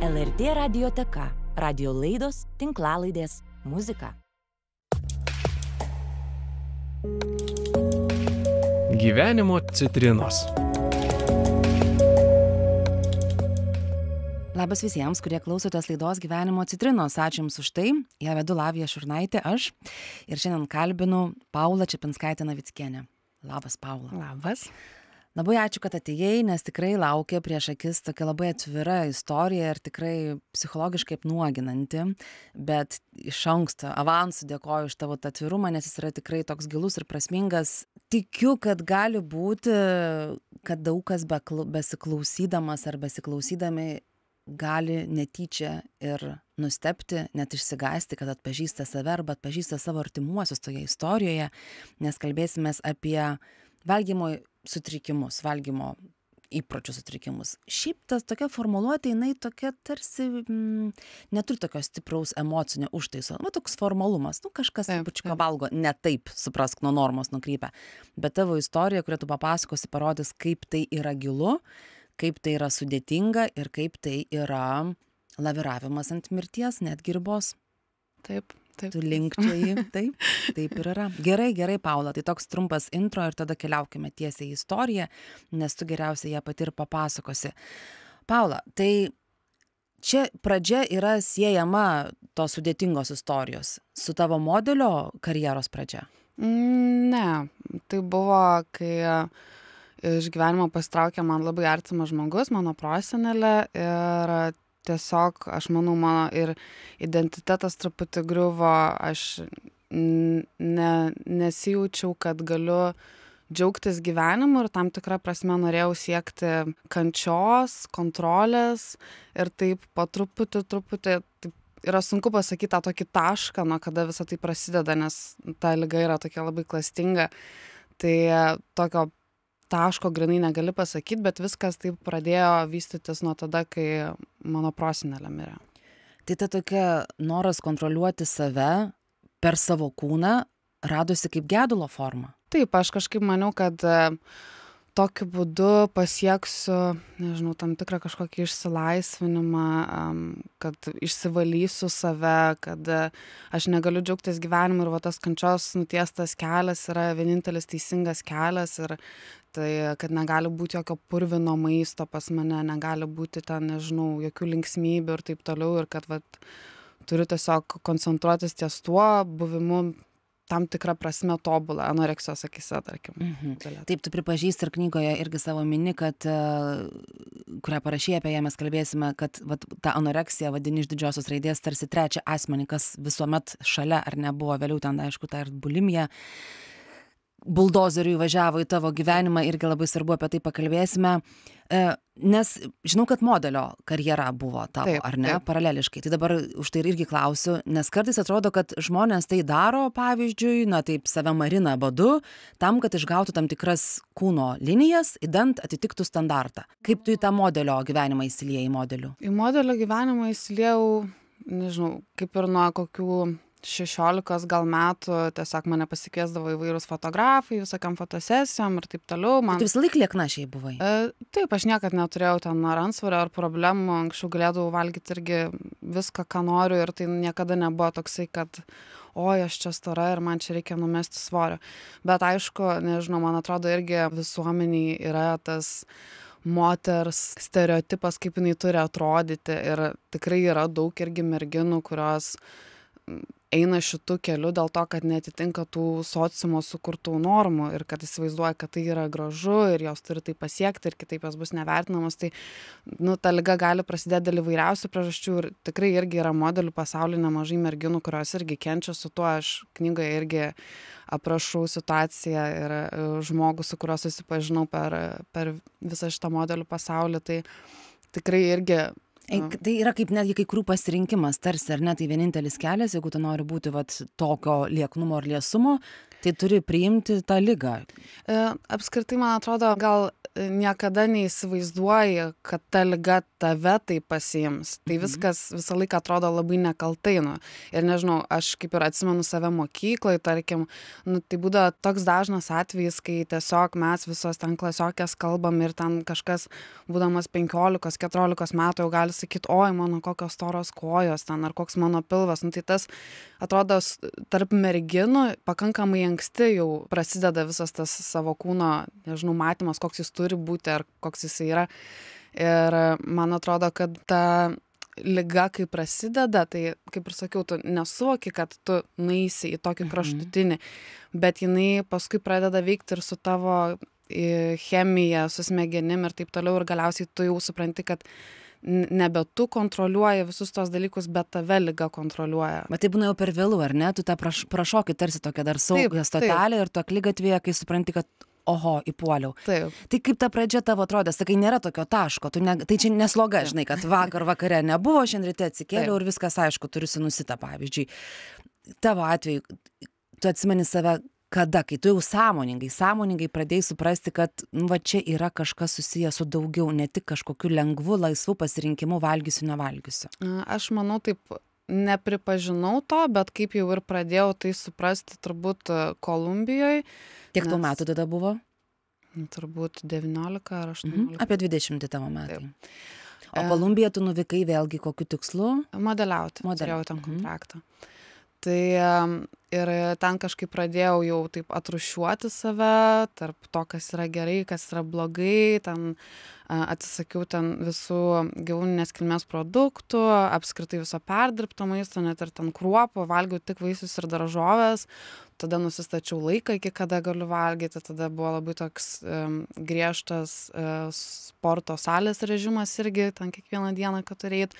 LRT radioteka, radio laidos, tinklalaidės, muzika. Gyvenimo citrinos. Labas visiems, kurie klausotės laidos Gyvenimo citrinos. Ačiū Jums už tai. Ją vedu Lavija Šurnaitė, aš. Ir šiandien kalbinu Paulą Čepinskaitę-Navickienę. Labas, Paula. Labas. Labai ačiū, kad atėjai, nes tikrai laukia prieš akis tokia labai atvira istorija ir tikrai psichologiškai apnuoginanti. Bet iš anksto, avansų dėkoju už tavo tą atvirumą, nes jis yra tikrai toks gilus ir prasmingas. Tikiu, kad gali būti, kad daug kas besiklausydamas ar besiklausydami gali netyčia ir nustebti, net išsigąsti, kad atpažįsta save arba atpažįsta savo artimuosius toje istorijoje, nes kalbėsimės apie valgymo sutrikimus, valgymo įpročių sutrikimus. Šiaip tas tokia formuluotė, jinai tokia tarsi neturi tokio stipraus emocinio užtaiso. Toks formalumas, kažkas bučiuką valgo, ne taip, suprask, nuo normos nukrypia. Bet tavo istorija, kurią tu papasakosi, parodys, kaip tai yra gilu, kaip tai yra sudėtinga ir kaip tai yra laviravimas ant mirties, netgi ribos. Taip. Tu linkčiai, taip ir yra. Gerai, Paula, tai toks trumpas intro ir tada keliaukime tiesiai į istoriją, nes tu geriausiai ją pati ir papasakosi. Paula, tai čia pradžia yra siejama tos sudėtingos istorijos su tavo modelio karjeros pradžia? Ne, tai buvo, kai iš gyvenimo pasitraukė man labai artimas žmogus, mano prosenelė, ir tiesiog, aš manau, mano ir identitetas truputį griuvo, aš nesijaučiau, kad galiu džiaugtis gyvenimu ir tam tikrą prasme norėjau siekti kančios, kontrolės ir taip po truputį, taip, yra sunku pasakyti tą tokį tašką, nuo kada visą tai prasideda, nes ta liga yra tokia labai klastinga, tai tokio taško grinai negali pasakyti, bet viskas taip pradėjo vystytis nuo tada, kai mano prosenelė mirė. Tai ta tokia noras kontroliuoti save per savo kūną radosi kaip gedulo forma? Taip, aš kažkaip maniau, kad tokiu būdu pasieksiu, nežinau, tam tikrą kažkokį išsilaisvinimą, kad išsivalysiu save, kad aš negaliu džiaugtis gyvenimu ir va tas kančios nutiestas kelias yra vienintelis teisingas kelias ir tai, kad negali būti jokio purvino maisto pas mane, negali būti ten, nežinau, jokių linksmybių ir taip toliau ir kad turiu tiesiog koncentruotis ties tuo buvimu tam tikrą prasme tobulą, anoreksijos akyse, tarkim. Taip, tu pripažįsti ir knygoje irgi savo mini, kad, kurią parašei apie ją, mes kalbėsime, kad tą anoreksiją vadini iš didžiosios raidės tarsi trečią asmenį, kas visuomet šalia, ar nebuvo, vėliau ten, aišku, ta ir bulimija buldozeriu įvažiavo į tavo gyvenimą, irgi labai svarbu, apie tai pakalbėsime, nes žinau, kad modelio karjera buvo tavo, ar ne, paraleliškai. Tai dabar už tai irgi klausiu, nes kartais atrodo, kad žmonės tai daro, pavyzdžiui, taip save marina badu, tam, kad išgautų tam tikras kūno linijas, idant atitiktų standartą. Kaip tu į tą modelio gyvenimą įsiliejai modelių? Į modelio gyvenimą įsiliejau, nežinau, kaip ir nuo kokių 16 gal metų tiesiog mane pasikviesdavo įvairūs fotografai, visokiam fotosesijom ir taip toliau. Tu visą laiką liekna šiaip buvai? Taip, aš niekad neturėjau ten ar antsvorio, ar problemų, anksčiau galėdavau valgyti irgi viską, ką noriu ir tai niekada nebuvo toksai, kad oi, aš čia stora ir man čia reikia numesti svorio. Bet aišku, nežinau, man atrodo irgi visuomeniai yra tas moters stereotipas, kaip jinai turi atrodyti ir tikrai yra daug irgi merginų, kurios eina šitų kelių dėl to, kad neatitinka tų sociumo sukurtų normų ir kad įsivaizduoja, kad tai yra gražu ir jos turi tai pasiekti ir kitaip jos bus nevertinamos. Tai ta liga gali prasidėti dėl įvairiausių priežasčių ir tikrai irgi yra modelių pasaulyje nemažai merginų, kurios irgi kenčia su tuo. Aš knygoje irgi aprašau situaciją ir žmogų, su kuriuo susipažinau per visą šitą modelių pasaulį. Tai tikrai irgi Tai yra kaip netgi kai kurių pasirinkimas, tarsi, ar ne, tai vienintelis kelias, jeigu tu nori būti tokio lieknumo ar liesumo, tai turi priimti tą ligą. Apskritai, man atrodo, gal niekada neįsivaizduoji, kad ta liga tave tai pasiims. Tai viskas visą laiką atrodo labai nekaltai. Nu. Ir nežinau, aš kaip ir atsimenu save mokykloje, tarkim, tai būdavo toks dažnas atvejis, kai tiesiog mes visos ten klasiokės kalbam ir ten kažkas, būdamas 15-14 metų, jau gali sakyti, oi, mano kokios storos kojos ten, ar koks mano pilvas. Tai tas atrodo tarp merginų pakankamai anksti jau prasideda visas tas savo kūno, nežinau, matymas, koks jis turi būti ar koks jis yra. Ir man atrodo, kad ta liga, kai prasideda, tai, kaip ir sakiau, tu nesuvoki, kad tu nueisi į tokį kraštutinį, bet jinai paskui pradeda veikti ir su tavo chemija, su smegenim ir taip toliau, ir galiausiai tu jau supranti, kad nebe tu kontroliuoji visus tos dalykus, bet tave liga kontroliuoja. Bet tai būna jau per vėlų, ar ne? Tu tą prašoki tarsi tokia dar saugią stotelę ir tu akligatvėje, kai supranti, kad oho, įpuoliau. Taip. Tai kaip ta pradžia tavo atrodė? Sakai, nėra tokio taško. Tai čia nesloga, žinai, kad vakare nebuvo, šiandien ryte atsikėliau ir viskas aišku, turiu sinusitą, pavyzdžiui. Tavo atveju, tu atsimeni save kada, kai tu jau sąmoningai pradėjai suprasti, kad va čia yra kažkas susijęs su daugiau, ne tik kažkokiu lengvu, laisvu pasirinkimu valgysiu, nevalgysiu. Aš manau, taip nepripažinau to, bet kaip jau ir pradėjau tai suprasti turbūt Kolumbijoje. Kiek tau metų tada buvo? Turbūt 19 ar 18. Apie 20 tavo metai. O Kolumbiją tu nuvykai vėlgi kokiu tikslu? Modeliauti. Turėjau ten kontraktą. Tai ir ten kažkaip pradėjau jau taip atrūšiuoti save, tarp to, kas yra gerai, kas yra blogai, ten atsisakiau ten visų gyvūninės kilmės produktų, apskritai viso perdirbto maisto, net ir ten kruopų, valgiau tik vaisius ir daržoves, tada nusistačiau laiką, iki kada galiu valgyti, tada buvo labai toks griežtas sporto salės režimas irgi, ten kiekvieną dieną, kad turėjai.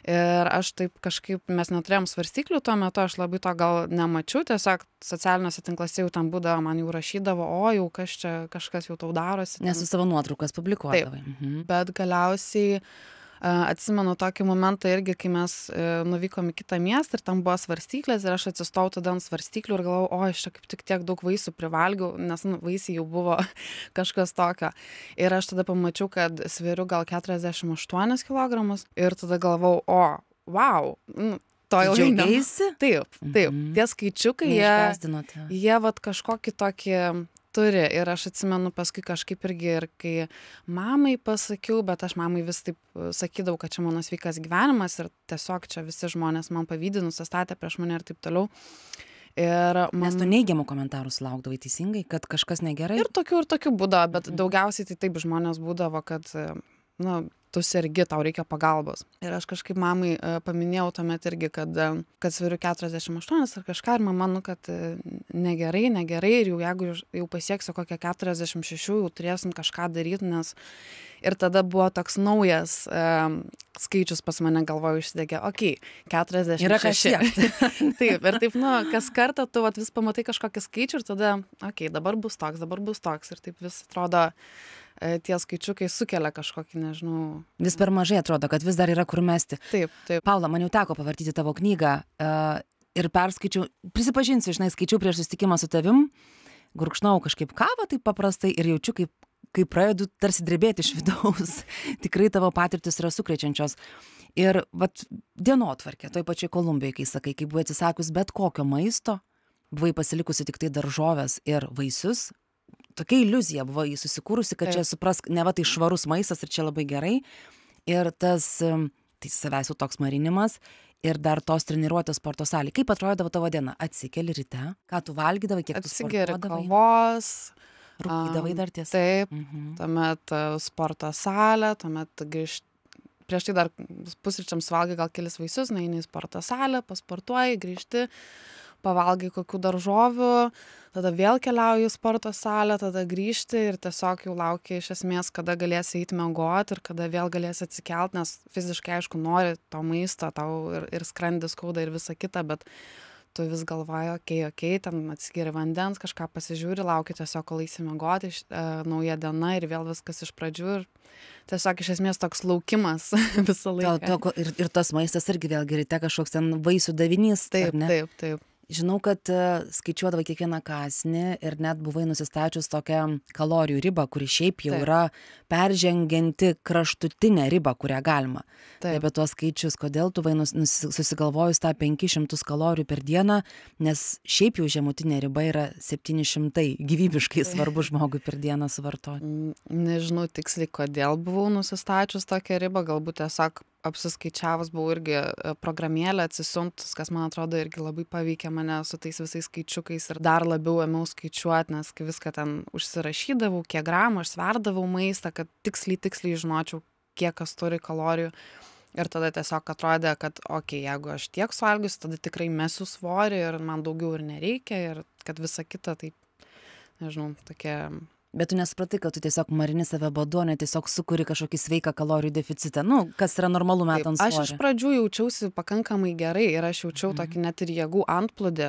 Ir aš taip kažkaip, mes neturėjom svarstyklių tuo metu, aš labai to gal nemačiau, tiesiog socialiniuose tinklose jau ten būdavo, man jau rašydavo, o jau kažkas jau tau darosi. Nes su savo nuotraukas publikuodavai. Bet galiausiai atsimenu tokį momentą irgi, kai mes nuvykom į kitą miestą ir tam buvo svarstyklės ir aš atsistojau tada ant svarstyklių ir galvojau, o aš čia kaip tik tiek daug vaisių privalgiau, nes vaisiai jau buvo kažkas tokio. Ir aš tada pamačiau, kad sveriu gal 48 kilogramus ir tada galvojau, o, wow, to jau džiaugeisi? Taip. Tie skaičiukai, jie vat kažkokį tokį turi. Ir aš atsimenu paskui kažkaip irgi, ir kai mamai pasakiau, bet aš mamai vis taip sakydavau, kad čia mano sveikas gyvenimas ir tiesiog čia visi žmonės man pavydi, nusistatė prieš mane ir taip toliau. Nes tu neigiamų komentarų sulaukdavai teisingai, kad kažkas negerai? Ir tokių būdavo, bet daugiausiai tai taip žmonės būdavo, kad tu sergi, tau reikia pagalbos. Ir aš kažkaip mamai paminėjau tuomet irgi, kad sveriu 48 ar kažką, ir mama, kad negerai, ir jau jeigu jau pasieksiu kokią 46, jau turėsim kažką daryti, nes ir tada buvo toks naujas skaičius pas mane galvoju išsidegė, 46. Yra kažkiek. Taip, ir taip, kas kartą tu vis pamatai kažkokį skaičių ir tada, dabar bus toks, ir taip vis atrodo, tie skaičiukai sukelia kažkokį, nežinau. Vis per mažai atrodo, kad vis dar yra kur mesti. Taip. Paula, man jau teko pavartyti tavo knygą ir perskaičiau, prisipažinsiu, skaičiau prieš susitikimą su tavim, gurkšnau kažkaip kavą taip paprastai ir jaučiu, kaip pradedu tarsi drebėti iš vidaus. Tikrai tavo patirtis yra sukrečiančios. Ir dienotvarkė, toj pačioj Kolumbijoje, kai sakai, kai buvai atsisakius bet kokio maisto, buvai pasilikusi tik tai daržoves ir vaisius, tokia iliuzija buvo jį susikūrusi, kad čia suprask, ne va tai švarus maistas ir čia labai gerai. Ir tas, tai savęs jau toks marinimas ir dar tos treniruotės sporto salė. Kaip atrodavo tavo diena? Atsikeli ryte, ką tu valgydavai, kiek tu sportuodavai? Atsigeri kavos. Rūkydavai dar tiesa? Taip, tuomet sporto salę, tuomet prieš tai dar pusryčiams valgai gal kelis vaisius, eini į sporto salę, pasportuoji, grįžti, pavalgai kokių daržovių, tada vėl keliauji į sporto salę, tada grįžti ir tiesiog jau lauki iš esmės, kada galėsi eiti miegoti ir kada vėl galėsi atsikelt, nes fiziškai aišku nori to maisto, tau ir skrandis skauda ir visa kita, bet tu vis galvoji, okei, ten atsigeri vandens, kažką pasižiūri, lauki tiesiog, kol eisi miegoti, nauja diena ir vėl viskas iš pradžių ir tiesiog iš esmės toks laukimas visą laiką. Ir tas maistas irgi vėl ryte kažkoks ten vaisių davinys, taip, ar ne? Taip. Žinau, kad skaičiuodavai kiekvieną kąsnį ir net buvai nusistačius tokią kalorijų ribą, kuri šiaip jau yra peržengianti kraštutinę ribą, kurią galima. Tai apie tuos skaičius, kodėl tu buvai susigalvojus tą 500 kalorijų per dieną, nes šiaip jau žemutinė riba yra 700, gyvybiškai svarbu žmogui per dieną suvartoti. Nežinau tiksliai, kodėl buvau nusistačius tokią ribą, galbūt tiesiog apsiskaičiavus buvau irgi programėlę atsisiuntus, kas man atrodo irgi labai paveikė mane su tais visais skaičiukais ir dar labiau ėmiau skaičiuoti, nes kai viską ten užsirašydavau, kiek gramų aš sverdavau maistą, kad tiksliai žinočiau, kiek kas turi kalorijų. Ir tada tiesiog atrodė, kad jeigu aš tiek suvalgysiu, tada tikrai mesiu svorį ir man daugiau ir nereikia ir kad visa kita, tai nežinau, tokia... Bet tu nesupratai, kad tu tiesiog marini save badu, ne tiesiog sukuri kažkokį sveiką kalorijų deficitą, kas yra normalu metant svorį. Aš iš pradžių jaučiausi pakankamai gerai ir aš jaučiau tokį net ir jėgų antplūdį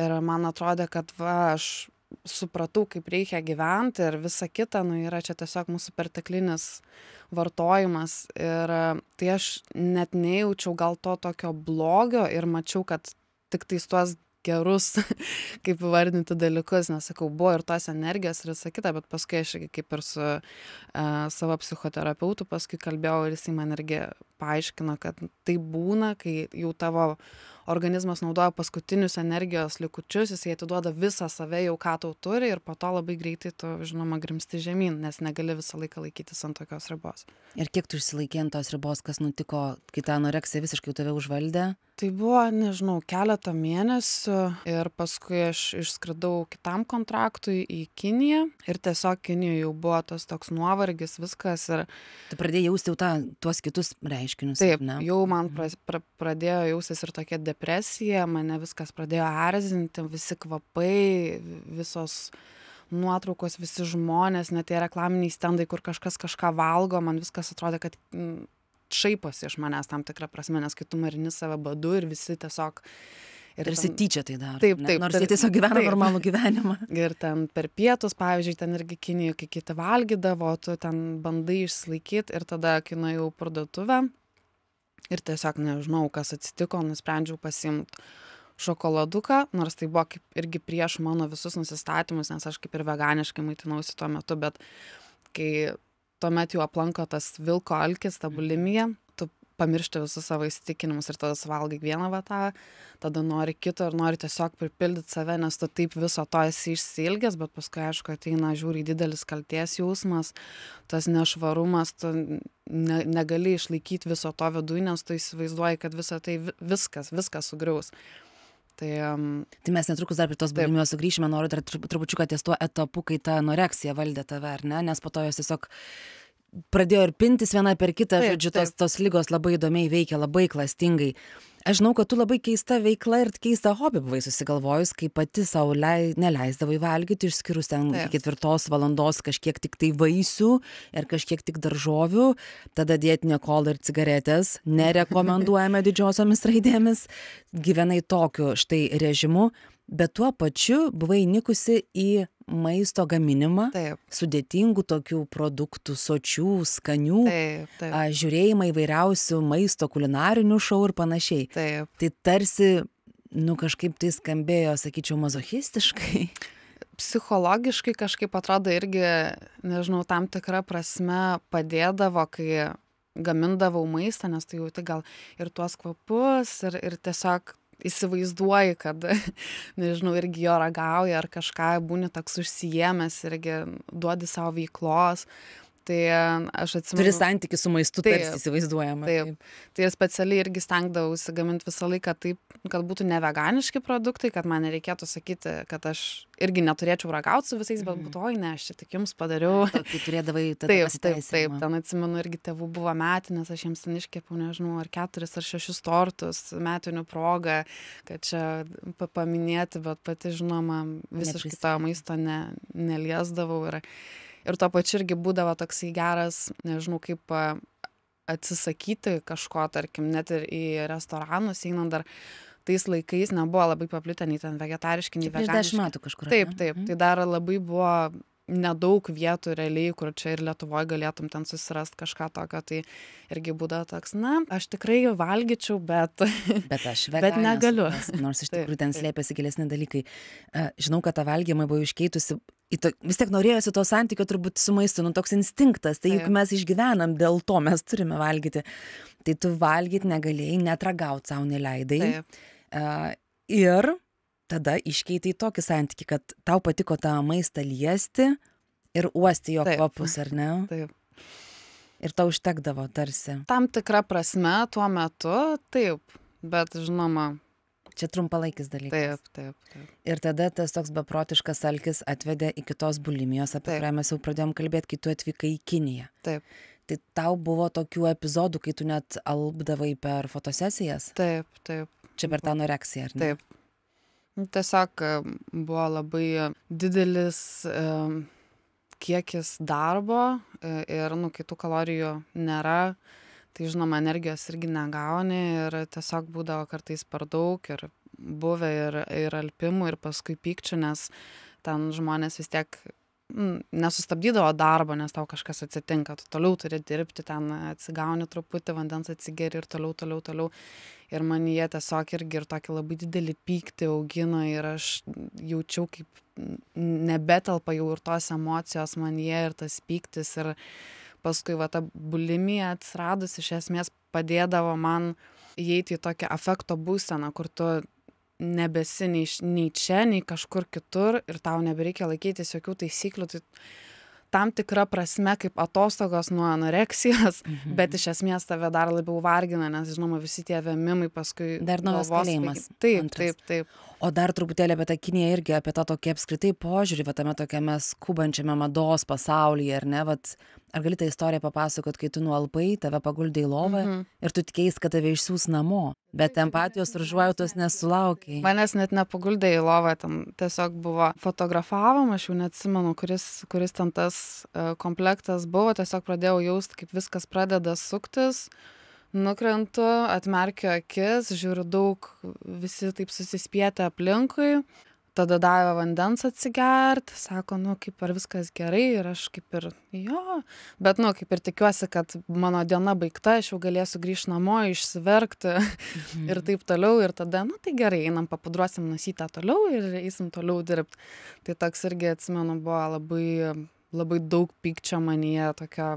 ir man atrodė, kad aš supratau, kaip reikia gyventi ir visa kita, yra čia tiesiog mūsų perteklinis vartojimas ir tai aš net nejaučiau gal to tokio blogio ir mačiau, kad tik tais tuos gerus, kaip vardinti dalykus, nes sakau, buvo ir tos energijos ir visa kita, bet paskui aš kaip ir su savo psichoterapeutu paskui kalbėjau ir jisai man irgi paaiškino, kad tai būna, kai jau tavo organizmas naudoja paskutinius energijos likučius, jisai atiduoda visą save jau, ką tau turi ir po to labai greitai tu, žinoma, grimsti žemyn, nes negali visą laiką laikytis ant tokios ribos. Ir kiek tu išsilaikė ant tos ribos, kas nutiko, kai ta anoreksija visiškai tave užvaldė? Tai buvo, nežinau, keletą mėnesių ir paskui aš išskridau kitam kontraktui į Kiniją ir tiesiog Kinijoje jau buvo tas toks nuovargis, viskas ir... Tu pradėjai jausti jau tuos kitus reiškinius, taip, ne? Jau man pradėjo jaustis ir tokia depresija, mane viskas pradėjo erzinti, visi kvapai, visos nuotraukos, visi žmonės, net tie reklaminiai stendai, kur kažkas kažką valgo, man viskas atrodė, kad šaiposi iš manęs tam tikrą prasme, nes kai tu marini save badu ir visi tiesiog... Ir visi tyčia tai daro. Taip. Nors jie tiesiog gyvena normalų gyvenimą. Ir ten per pietus, pavyzdžiui, ten irgi Kinijoje, kai kiti valgydavo, tu ten bandai išsilaikyti ir tada, kai nuėjau į parduotuvę ir tiesiog nežinau, kas atsitiko, nusprendžiau pasiimti šokoladuką, nors tai buvo kaip irgi prieš mano visus nusistatymus, nes aš kaip ir veganiškai maitinausi tuo metu, bet kai tuomet jau aplanko tas vilko alkis, ta bulimija, tu pamiršti visus savo įsitikinimus ir tada suvalgai vieną vatą, tada nori kito ir nori tiesiog pripildyti save, nes tu taip viso to esi išsiilgęs, bet paskui, aišku, ateina žiūri didelis kaltės jausmas, tas nešvarumas, tu negali išlaikyti viso to viduj, nes tu įsivaizduoji, kad visa tai viskas sugriaus. Tai mes netrukus dar prie tos bulimijos sugrįšime, noriu dar trupučiuką ties tuo etapu, kai ta anoreksija valdė tave, ar ne, nes po to jos tiesiog pradėjo ir pintis viena per kitą, žodžiu, tos ligos labai įdomiai veikia, labai klastingai. Aš žinau, kad tu labai keista veikla ir keistą hobį buvai susigalvojus, kai pati savo neleisdavai valgyti, išskyrus ten 4 valandos kažkiek tik tai vaisių ir kažkiek tik daržovių, tada dietinė kola ir cigaretės, nerekomenduojame didžiosiomis raidėmis, gyvenai tokiu štai režimu, bet tuo pačiu buvai nikusi į maisto gaminimą, sudėtingų tokių produktų, sočių, skanių, žiūrėjimą įvairiausių maisto kulinarinių šou ir panašiai. Tai tarsi, kažkaip tai skambėjo, sakyčiau, mazochistiškai. Psichologiškai kažkaip atrodo irgi, nežinau, tam tikrą prasme padėdavo, kai gamindavau maistą, nes tai jauti gal ir tuos kvapus ir tiesiog įsivaizduoji, kad, nežinau, irgi jo ragauja ar kažką, būni toks užsiėmęs irgi duodi savo veiklos. Tai aš atsimenu... Turi santykį su maistu, tarsi įsivaizduojama. Taip. Tai specialiai irgi stengdavausi gaminti visą laiką taip, kad būtų ne veganiški produktai, kad man nereikėtų sakyti, kad aš irgi neturėčiau ragauti su visais, bet būtų, oi ne, aš čia tik jums padariau. Tai turėdavai tada pasiteisinimą. Taip, ten atsimenu irgi tėvų buvo metinės, aš jiems ten iškepiau, nežinau, ar 4 ar 6 tortus metinių progą, kad čia paminėti, bet pati, žinoma, visiškai to maisto neliesdavau ir tuo pačiu irgi būdavo toksai geras, nežinau, kaip atsisakyti kažko, tarkim, net ir į restoranus einant dar tais laikais nebuvo labai paplitę nei ten vegetariški, nei veganiški. Prieš 10 metų kažkur. Taip. Tai dar labai buvo nedaug vietų realiai, kur čia ir Lietuvoje galėtum ten susirasti kažką tokio, tai irgi būdavo toks, na, aš tikrai valgyčiau, bet aš bet negaliu. Nors iš tikrųjų ten slėpėsi gilesni dalykai. Žinau, kad tą valgymą buvo iškeitusi, vis tiek norėjosi to santykio turbūt su maistu, nu toks instinktas, tai juk mes išgyvenam, dėl to mes turime valgyti. Tai tu valgyti negalėjai, net ragaut savo neleidai. Ir tada iškeitai tokį santykį, kad tau patiko tą maistą liesti ir uosti jo kvapus, ar ne? Taip. Ir tau užtekdavo tarsi. Tam tikra prasme tuo metu, taip, bet žinoma. Čia trumpalaikis dalykas. Taip. Ir tada tas toks beprotiškas alkis atvedė iki tos bulimijos, apie kurią mes jau pradėjom kalbėti, kai tu atvykai į Kiniją. Taip. Tai tau buvo tokių epizodų, kai tu net alpdavai per fotosesijas? Taip. Čia per tą anoreksiją, ar ne? Taip. Tiesiog buvo labai didelis kiekis darbo ir, kai tų kalorijų nėra, tai žinoma, energijos irgi negauni ir tiesiog būdavo kartais per daug ir buvę ir alpimų ir paskui pykčių, nes ten žmonės vis tiek nesustabdydavo darbo, nes tau kažkas atsitinka, tu toliau turi dirbti, ten atsigauni truputį, vandens atsigeri ir toliau. Ir man jie tiesiog irgi ir tokį labai didelį pyktį augino ir aš jaučiau, kaip nebetelpa jau ir tos emocijos man jie ir tas pyktis. Ir paskui ta bulimija atsiradus iš esmės padėdavo man įeiti į tokią afekto būseną, kur tu nebesi nei čia, nei kažkur kitur ir tau nebereikia laikytis jokių taisyklių. Tai tam tikra prasme kaip atostogos nuo anoreksijos, bet iš esmės tave dar labiau vargina, nes, žinoma, visi tie vėmimai paskui... Dar naujas kalėjimas. Taip. O dar truputėlį apie tą Kiniją irgi, apie tą tokį apskritai požiūrį, tame tokiame skubančiame mados pasaulyje, ar ne? Ar gali tą istoriją papasakot, kai tu nualpai, tave paguldė į lovą ir tu tikėjai, kad tave išsiųs namo, bet empatijos ir užuojautos nesulaukiai. Manęs net nepaguldė į lovą, ten tiesiog buvo fotografavom, aš jau neatsimenu, kuris ten tas komplektas buvo, tiesiog pradėjau jausti, kaip viskas pradeda suktis. Nukrentu, atmerkiu akis, žiūriu daug, visi taip susispietę aplinkui, tada davė vandens atsigerti, sako, kaip ir viskas gerai ir aš kaip ir, bet kaip ir tikiuosi, kad mano diena baigta, aš jau galėsiu grįžti namo, išsiverkti ir taip toliau ir tada, tai gerai, einam papudruosim nosytę toliau ir eisim toliau dirbti. Tai toks irgi, atsimenu, buvo labai, labai daug pykčio manyje, tokia...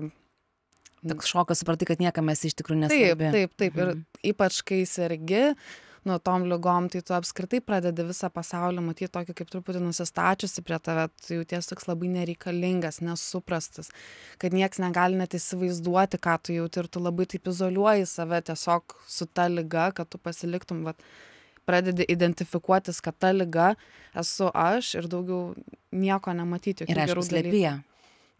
Toks šokas, supratai, kad niekam esi iš tikrųjų nesvarbi. Taip. Ir ypač kai sergi, tom ligom, tai tu apskritai pradedi visą pasaulį matyti tokį kaip truputį nusistačiusi prie tave, tu jauties toks labai nereikalingas, nesuprastas, kad nieks negali net įsivaizduoti, ką tu jauti ir tu labai taip izoliuoji save tiesiog su ta liga, kad tu pasiliktum, pradedi identifikuotis, kad ta liga esu aš ir daugiau nieko nematyti. Ir aišku, slėpija.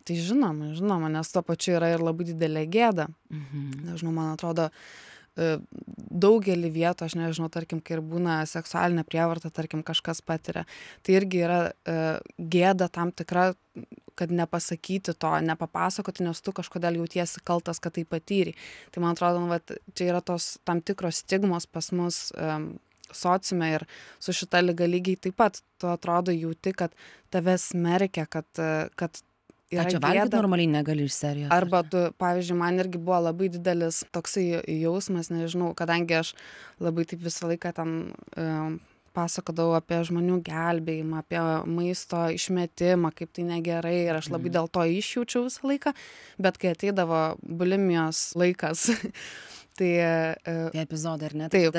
Tai žinoma, nes to pačiu yra ir labai didelė gėda. Nežinau, man atrodo, daugelį vietų, aš nežinau, tarkim, kai ir būna seksualinė prievarta, tarkim, kažkas patiria, tai irgi yra gėda tam tikra, kad nepasakyti to, nepapasakoti, nes tu kažkodėl jautiesi kaltas, kad tai patyri. Tai man atrodo, čia yra tos tam tikros stigmos pas mus sociume ir su šita liga lygiai taip pat. Tu atrodo jauti, kad tave smerkia, kad čia valgyti normaliai negali iš serijos. Arba tu, pavyzdžiui, man irgi buvo labai didelis toksai jausmas, nežinau, kadangi aš labai taip visą laiką ten pasakodavau apie žmonių gelbėjimą, apie maisto išmetimą, kaip tai negerai ir aš labai dėl to išjaučiau visą laiką, bet kai ateidavo bulimijos laikas, tai epizodai, ar ne? Taip.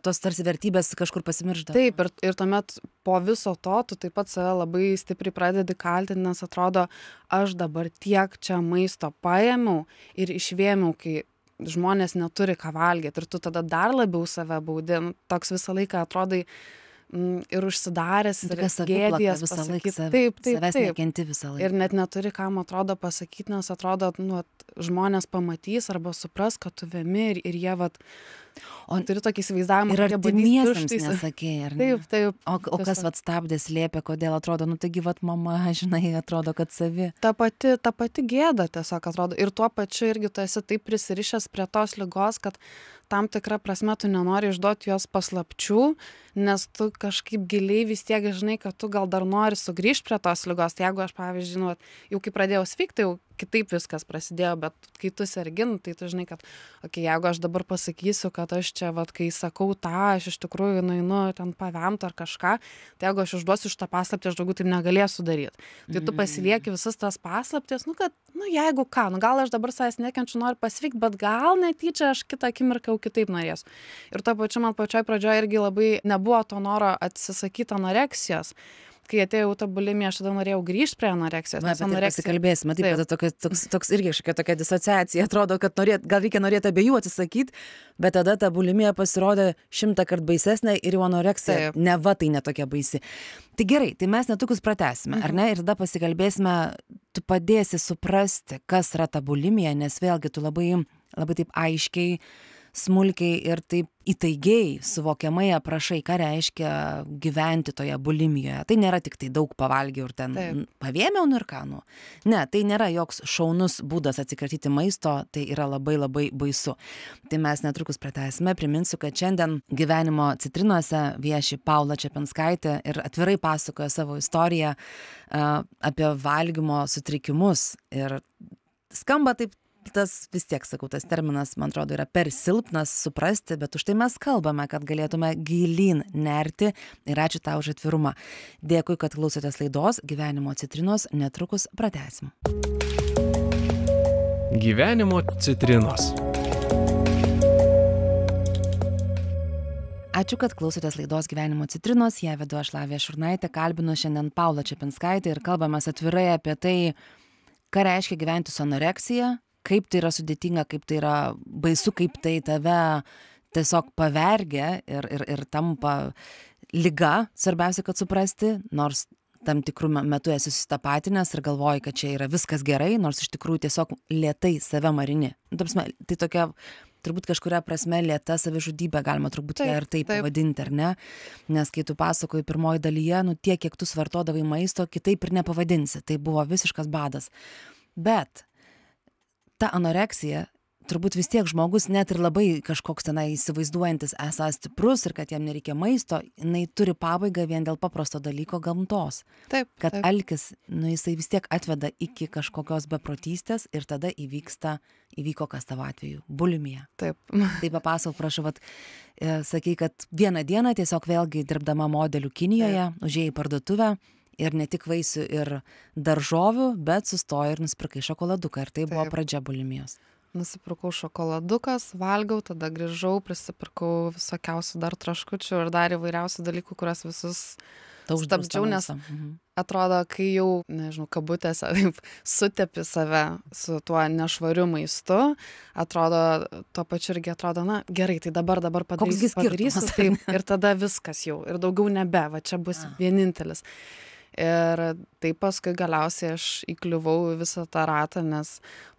Tos tarsi vertybės kažkur pasimiršdavo. Taip, ir tuomet po viso to tu taip pat save labai stipriai pradedi kaltinti, nes atrodo, aš dabar tiek čia maisto paėmiau ir išvėmiau, kai žmonės neturi ką valgyti ir tu tada dar labiau save baudi. Toks visą laiką atrodai ir užsidaręs ir gėdijas pasakyti. Taip. Savęs nekenti visą laiką. Ir net neturi kam atrodo pasakyti, nes atrodo, žmonės pamatys arba supras, kad tu vemi ir jie turi tokį įsivaizdavimą, ir artimiesiems nesakėjai, ar ne? Taip. O kas stabdė, slėpė, kodėl atrodo, taigi mama, žinai, atrodo, kad savi. Ta pati gėda tiesiog atrodo. Ir tuo pačiu irgi tu esi taip prisirišęs prie tos ligos, kad tam tikrą prasme tu nenori išduoti jos paslapčių, nes tu kažkaip giliai vis tiek žinai, kad tu gal dar nori sugrįžti prie tos ligos. Tai jeigu aš, pavyzdžiui, nu, jau kai pradėjau sveikti, tai jau kitaip viskas prasidėjo, bet kai tu sergi, tai tu žinai, kad jeigu aš dabar pasakysiu, kad aš čia, kai sakau tą, aš iš tikrųjų nueinu ten pavemti ar kažką, tai jeigu aš išduosiu šitą paslaptį, aš daugiau taip negalėsiu daryti. Tai tu pasilieki visas tas paslaptis, kad, jeigu ką, gal aš dabar savęs nekenčiu, noriu pasveikti, bet gal netyčia aš kitą akimirką jau kitaip norėsiu. Ir to pačiu man pačioj pradžioje irgi labai nebuvo to noro atsisakyti anoreksijos. Kai atėjau ta bulimija, aš tada norėjau grįžti prie anoreksijos. Apie tai pasikalbėsime, taip, kad toks irgi kažkokia tokia disociacija, atrodo, kad gal reikia norėti abiejų atsisakyti, bet tada ta bulimija pasirodė 100 kartų baisesnė ir jau anoreksija neva tai netokia baisi. Tai gerai, tai mes netrukus pratęsime, ar ne, ir tada pasikalbėsime, tu padėsi suprasti, kas yra ta bulimija, nes vėlgi tu labai taip aiškiai, smulkiai ir taip įtaigiai suvokiamai aprašai, ką reiškia gyventi toje bulimijoje. Tai nėra tik tai daug pavalgiau ir ten pavėmiau ir ką. Ne, tai nėra joks šaunus būdas atsikratyti maisto, tai yra labai labai baisu. Tai mes netrukus pratęsime. Priminsiu, kad šiandien gyvenimo citrinose vieši Paula Čepinskaitė ir atvirai pasakoja savo istoriją apie valgymo sutrikimus. Ir skamba taip, tas vis tiek, sakau, tas terminas, man atrodo, yra per silpnas suprasti, bet už tai mes kalbame, kad galėtume gilyn nerti ir ačiū tau už atvirumą. Dėkui, kad klausotės laidos Gyvenimo citrinos, netrukus pratęsim. Gyvenimo citrinos. Ačiū, kad klausotės laidos Gyvenimo citrinos, ją vedu aš Lavija Šurnaitė, kalbinu šiandien Paulą Čepinskaitę ir kalbame atvirai apie tai, ką reiškia gyventi su anoreksija, kaip tai yra sudėtinga, kaip tai yra baisu, kaip tai tave tiesiog pavergia ir tampa liga, svarbiausia, kad suprasti, nors tam tikrų metų esi susitapatinęs ir galvoji, kad čia yra viskas gerai, nors iš tikrųjų tiesiog lėtai save marini. Tai tokia, turbūt kažkuria prasme lėta savižudybė, galima turbūt ją ir taip pavadinti, ar ne? Nes kai tu pasakoji pirmoji dalyje, tiek, kiek tu suvartodavai maisto, kitaip ir nepavadinsi. Tai buvo visiškas badas. Bet ta anoreksija, turbūt vis tiek žmogus, net ir labai kažkoks tenai įsivaizduojantis esąs stiprus ir kad jam nereikia maisto, jinai turi pabaigą vien dėl paprasto dalyko gamtos. Kad alkis, jisai vis tiek atveda iki kažkokios beprotystės ir tada įvyko kas tavo atveju, bulimija. Taip. Tai papasakok, prašau, sakai, kad vieną dieną tiesiog vėlgi dirbdama modeliu Kinijoje, užėjai į parduotuvę, ir ne tik vaisių ir daržovių, bet sustojo ir nusipirkai šokoladuką. Ir tai buvo pradžia bulimijos. Nusipirkau šokoladukas, valgau, tada grįžau, prisipirkau visokiausių dar traškučių ir dar įvairiausių dalykų, kurias visus stabdžiau, nes atrodo, kai jau, nežinau, kabutėse, taip, sutepi save su tuo nešvariu maistu, atrodo, tuo pačiu irgi atrodo, gerai, tai dabar padarysiu, taip, ir tada viskas jau, ir daugiau nebe, va čia bus vienintelis. Ir taip paskui galiausiai aš įkliuvau visą tą ratą, nes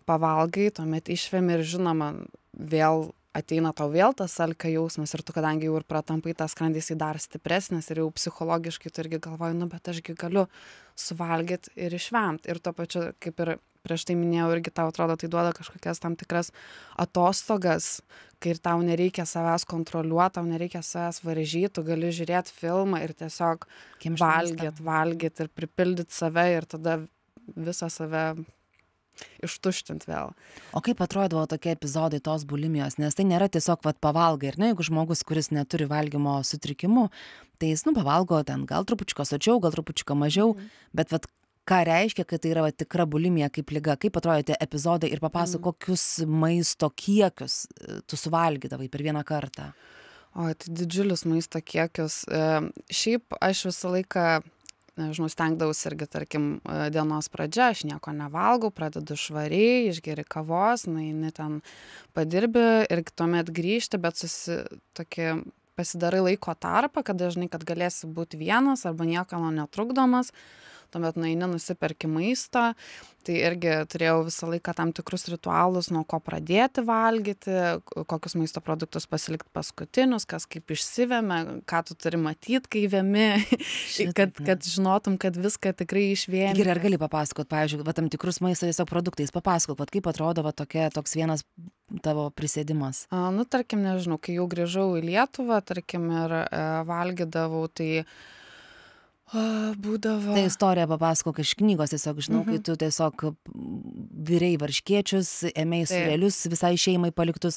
pavalgai, tuomet išvemi ir žinoma, vėl ateina tau vėl tas alkio jausmas ir tu, kadangi jau ir pratampai tas skrandis į dar stipresnis ir jau psichologiškai tu irgi galvoji, bet ašgi galiu suvalgyti ir išvemti. Ir tuo pačiu, kaip ir prieš tai minėjau, irgi tau atrodo, tai duoda kažkokias tam tikras atostogas, kai ir tau nereikia savęs kontroliuoti, tau nereikia savęs varžyti, tu gali žiūrėti filmą ir tiesiog valgyti ir pripildyti save ir tada visą save ištuštinti vėl. O kaip atrodavo tokie epizodai tos bulimijos? Nes tai nėra tiesiog pavalgai, ir jeigu žmogus, kuris neturi valgymo sutrikimų, tai jis pavalgo ten gal trupučiuką sočiau, gal trupučiuką mažiau, bet ką reiškia, kad tai yra tikra bulimija kaip liga? Kaip atrodė tie epizodai ir papasakok, kokius maisto kiekius tu suvalgydavai per vieną kartą? O, tai didžiulius maisto kiekius. Šiaip aš visą laiką, nežinau, stengdavausi irgi, tarkim, dienos pradžia, aš nieko nevalgau, pradedu švariai, išgeri kavos, nueini ten padirbi ir tuomet grįžti, bet pasidarai laiko tarpą, kad dažnai, kad galėsi būti vienas arba niekano netrukdomas, tuomet nueini nusiperki maisto, tai irgi turėjau visą laiką tam tikrus ritualus, nuo ko pradėti valgyti, kokius maisto produktus pasilikti paskutinius, kas kaip išsivėmė, ką tu turi matyti, kai vėmi, kad žinotum, kad viską tikrai išvėmė. Gerai, ar gali papasakot, pavyzdžiui, tam tikrus maisto tiesiog produktais papasakot, kaip atrodo toks vienas tavo prisėdimas? Nu, tarkim, nežinau, kai jau grįžau į Lietuvą, tarkim, ir valgydavau, tai būdavo... Tai istorija papasakok iš knygos, tiesiog žinau, kai tu tiesiog virei varškėčius, ėmei sūrelius visai šeimai paliktus,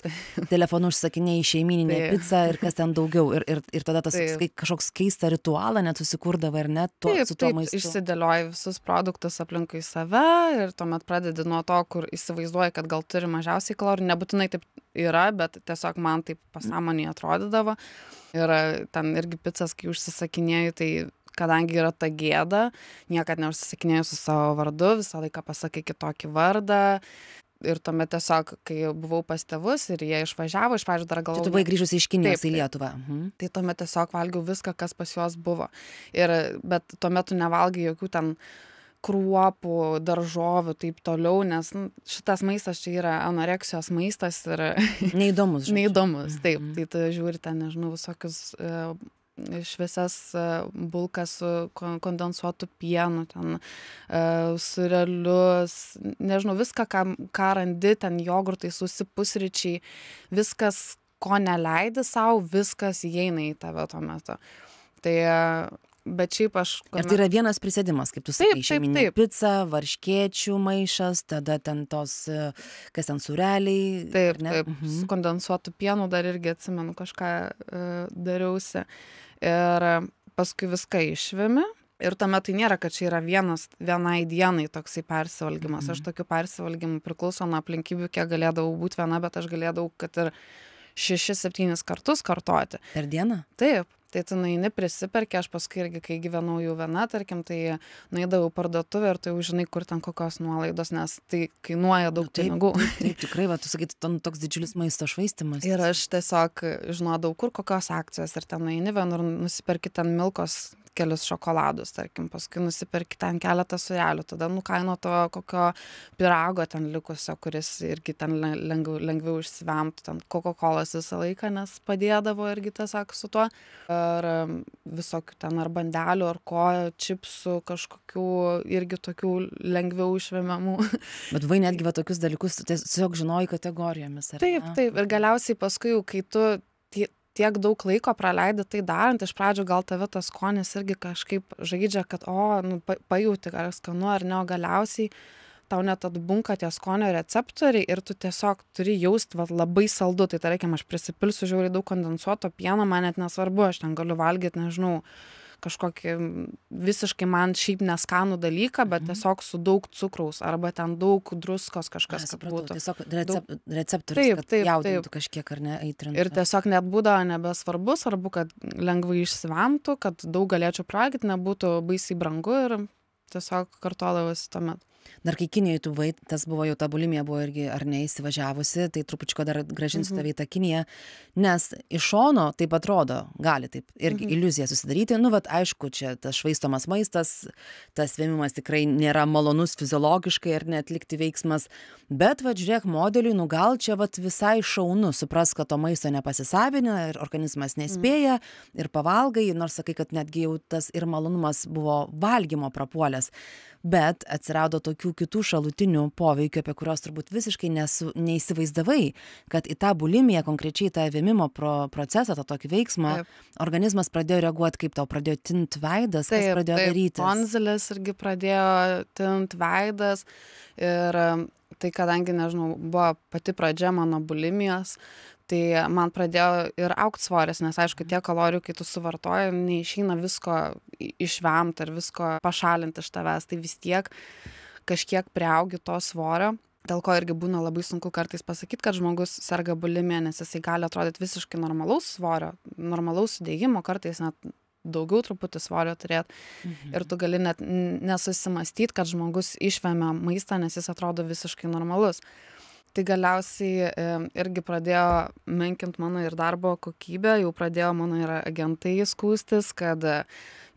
telefonu užsakinėjai šeimininę pizzą ir kas ten daugiau. Ir tada tas kažkoks keistą ritualą net susikurdavo ir net su tuo maistu. Išsidėlioji visus produktus aplinkui save ir tuomet pradedi nuo to, kur įsivaizduoji, kad gal turi mažiausiai kalorijų. Nebūtinai taip yra, bet tiesiog man taip pasąmonėje atrodydavo. Ir ten irgi pizzas, kai užsisakinėjai, tai kadangi yra ta gėda, niekad neužsisakinėjau su savo vardu, visą laiką pasakai kitokį vardą. Ir tuomet tiesiog, kai buvau pas tėvus ir jie išvažiavo, iš pradžių dar galvojau... Tu buvai grįžusi iš Kinijos į Lietuvą. Tai tuomet tiesiog valgiau viską, kas pas juos buvo. Bet tuomet tu nevalgai jokių ten kruopų, daržovių, taip toliau, nes šitas maistas čia yra anoreksijos maistas ir... Neįdomus. Neįdomus, taip. Tai tu žiūri ten, nežinau, visokius... šviesias bulkas su kondensuotu pienu, ten sūrelius, nežinau, viską, ką randi, ten jogurtai, pusryčiai, viskas, ko neleidi sau, viskas įeina į tave tuo metu. Tai, bet šiaip aš... Ir tai yra vienas prisėdimas, kaip tu sakai, šeiminė pica, varškėčių maišas, tada ten tos, kas ten sūreliai. Taip, su kondensuotu pienu dar irgi atsimenu, kažką dariausi. Ir paskui viską išvemi. Ir tuomet tai nėra, kad čia yra vienai dienai toksai persivalgymas. Aš tokių persivalgymų priklauso nuo aplinkybių, kiek galėdavau būti viena, bet aš galėdavau, kad ir 6-7 kartus kartoti. Per dieną? Taip. Tai tu nueini prisiperki, aš paskui irgi, kai gyvenau jau viena, tarkim, tai nueidavau parduotuvę ir tai jau žinai, kur ten kokios nuolaidos, nes tai kainuoja daug pinigų. Taip, tikrai, va, tu sakai, toks didžiulis maisto švaistymas. Ir aš tiesiog žinodavau, kur kokios akcijos ir ten nueini vienur, nusiperki ten Milkos kelius šokoladus, tarkim, paskui nusiperki ten keletą sūrelių, tada nukaino to kokio pirago ten likusio, kuris irgi ten lengviau išsivemtų, ten Coca-Colas visą laiką, nes padėdavo irgi tiesiog su tuo. Ar visokių ten ar bandelių, ar ko, čipsų, kažkokių irgi tokių lengviau išvemiamų. Bet vai netgi va tokius dalykus tiesiog žinoji kategorijomis, ar ne? Taip, ir galiausiai paskui, kai tu tiek daug laiko praleidi tai darant, iš pradžių gal tave tas skonis irgi kažkaip žaidžia, kad pajauti, ar skanu ar ne, o galiausiai tau net atbunka tie skonio receptoriai ir tu tiesiog turi jausti labai saldu. Tai tarkim, aš prisipilsiu žiauriai daug kondensuoto pieno, man net nesvarbu, aš ten galiu valgyti, nežinau, kažkokį visiškai man šiaip neskanų dalyką, bet tiesiog su daug cukraus arba ten daug druskos kažkas, kad būtų. Tiesiog receptorius, kad jaudintų kažkiek ar ne aitrintų. Ir tiesiog net būdavo nebesvarbu, svarbu, kad lengvai išsivemtų, kad daug galėčiau pragyt, nebūtų baisiai brangu ir tiesiog kartodavosi tuomet. Dar kai Kinijoje tu buvai, tas buvo jau ta bulimija buvo irgi ar ne įsivažiavusi, tai trupučiuką dar grąžinsiu tave į tą Kiniją, nes iš šono taip atrodo, gali taip irgi iliuziją susidaryti, aišku, čia tas švaistomas maistas, tas vėmimas tikrai nėra malonus fiziologiškai ar neatlikti veiksmas, bet žiūrėk modeliui, gal čia visai šaunu, supras, kad to maisto nepasisavina ir organizmas nespėja ir pavalgai, nors sakai, kad netgi jau tas ir malonumas buvo valgymo prapuolęs. Bet atsirado tokių kitų šalutinių poveikių, apie kurios turbūt visiškai neįsivaizdavai, kad į tą bulimiją, konkrečiai tą vėmimo procesą, tą tokį veiksmą, organizmas pradėjo reaguoti, kaip tau pradėjo tint veidas, kas pradėjo darytis. Tonzilės irgi pradėjo tint veidas ir tai, kadangi, nežinau, buvo pati pradžia mano bulimijos, tai man pradėjo ir augt svoris, nes aišku, tie kalorijų, kai tu suvartoji, neišeina visko išvemti ar visko pašalinti iš tavęs, tai vis tiek kažkiek priaugi to svorio, dėl ko irgi būna labai sunku kartais pasakyti, kad žmogus serga bulimija, nes jisai gali atrodyti visiškai normalaus svorio, normalaus sudėjimo, kartais net daugiau truputį svorio turėti ir tu gali net nesusimastyti, kad žmogus išvemia maistą, nes jis atrodo visiškai normalus. Tai galiausiai irgi pradėjo menkint mano ir darbo kokybę, jau pradėjo mano ir agentai skųstis, kad,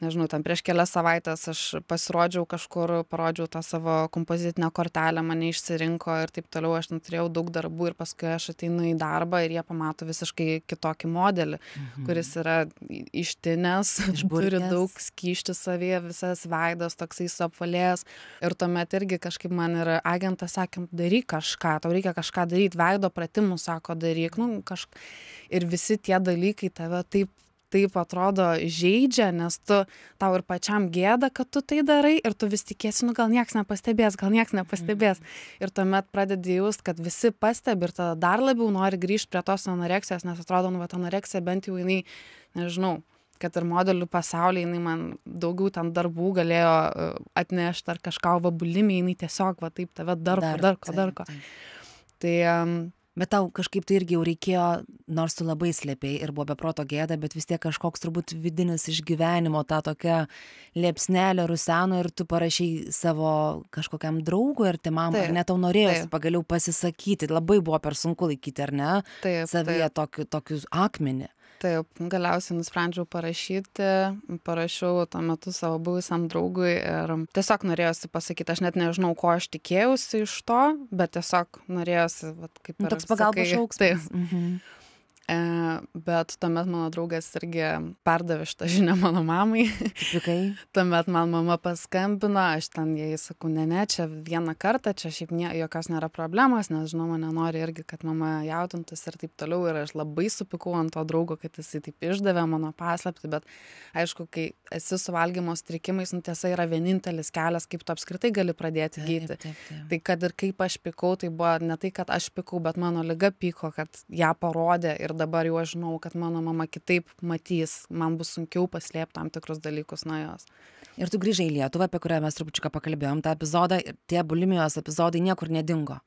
nežinau, ten prieš kelias savaitės aš pasirodžiau kažkur, parodžiau tą savo kompozitinę kortelę, mane išsirinko ir taip toliau, aš neturėjau daug darbų ir paskui aš ateinu į darbą ir jie pamato visiškai kitokį modelį, kuris yra ištinęs, turi daug skysčių savyje, visas veidas toksai suapvalėjęs ir tuomet irgi kažkaip man ir agentas sakė, daryk kažką, tau reikia reikia kažką daryt, veido pratimus, sako, daryk, ir visi tie dalykai tave taip atrodo žeidžia, nes tau ir pačiam gėda, kad tu tai darai ir tu vis tikėsi, gal nieks nepastebės. Ir tuomet pradedi jaust, kad visi pastebi ir tada dar labiau nori grįžti prie tos anoreksijos, nes atrodo, anoreksija bent jau jinai, nežinau, kad ir modelių pasaulyje jinai man daugiau ten darbų galėjo atnešti ar kažką, o bulimija jinai tiesiog taip tave darko. Tai bet tau kažkaip tai irgi jau reikėjo, nors tu labai slėpei ir buvo beproto gėda, bet vis tiek kažkoks turbūt vidinis išgyvenimo, tą tokią liepsnelę ruseno ir tu parašei savo kažkokiam draugui ar tėmam, ar ne, tau norėjosi pagaliau pasisakyti, labai buvo per sunku laikyti, ar ne, savyje tokius akmenį. Taip, galiausiai nusprendžiau parašiau tuo metu savo buvusiam draugui ir tiesiog norėjosi pasakyti, aš net nežinau, ko aš tikėjausi iš to, bet tiesiog norėjosi, kaip ir toks pagalbos šauksmas. Bet tuomet mano draugas irgi perdavė šitą žinią mano mamai. Tuomet man mama paskambino, aš ten jai sakau, ne, čia vieną kartą, čia šiaip jokios nėra problemos, nes žinoma, nenori irgi, kad mama jaudintus ir taip toliau. Ir aš labai supykau ant to draugo, kad jisai taip išdavė mano paslaptį, bet aišku, kai esi su valgymo sutrikimais, tiesa yra vienintelis kelias, kaip tu apskritai gali pradėti gydyti. Tai kad ir kaip aš pykau, tai buvo ne tai, kad aš pykau, bet mano liga pyko, kad ją parodė ir dabar jau aš žinau, kad mano mama kitaip matys, man bus sunkiau paslėpti tam tikrus dalykus nuo jos. Ir tu grįžai į Lietuvą, apie kurią mes trupučiuką pakalbėjom, tą epizodą, ir tie bulimijos epizodai niekur nedingo.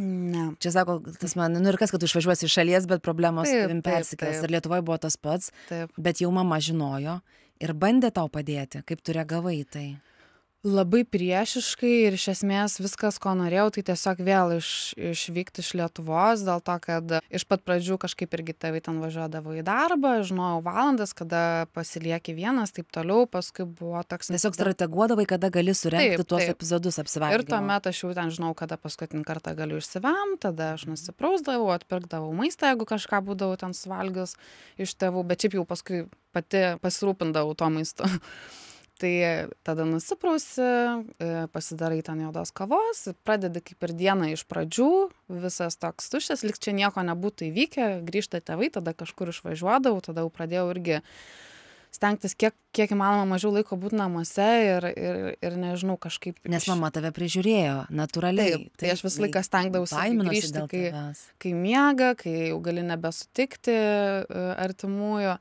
Ne. Čia sako, tas man, ir kas, kad tu išvažiuosi iš šalies, bet problemos tavim persikels. Ir Lietuvoje buvo tas pats, bet jau mama žinojo ir bandė tau padėti. Kaip tu reagavai į tai? Labai priešiškai ir iš esmės viskas, ko norėjau, tai tiesiog vėl išvykti iš Lietuvos, dėl to, kad iš pat pradžių kažkaip irgi tėvai ten važiuodavo į darbą, žinojau valandas, kada pasilieki vienas, taip toliau, paskui buvo toks... Tiesiog strateguodavai, kada gali surengti tuos epizodus apsivalgymą. Ir tuomet aš jau ten žinau, kada paskutinį kartą galiu išsivemti, tada aš nusiprausdavau, atpirkdavau maistą, jeigu kažką būdavau ten suvalgius iš tėvų, bet šiaip jau paskui pati pasirūpindavau to maistu. Tai tada nusiprausi, pasidarai ten juodos kavos, pradedi kaip ir dieną iš pradžių, visas toks tuščias, lyg čia nieko nebūtų įvykę, grįžta tėvai, tada kažkur išvažiuodavau, tada jau pradėjau irgi stengtis kiek įmanoma mažiau laiko būti namuose ir nežinau, kažkaip... Nes mama tave prižiūrėjo, natūraliai. Tai aš visą laiką stengdavausi grįžti, kai miega, kai jau gali nebesutikti artimųjų.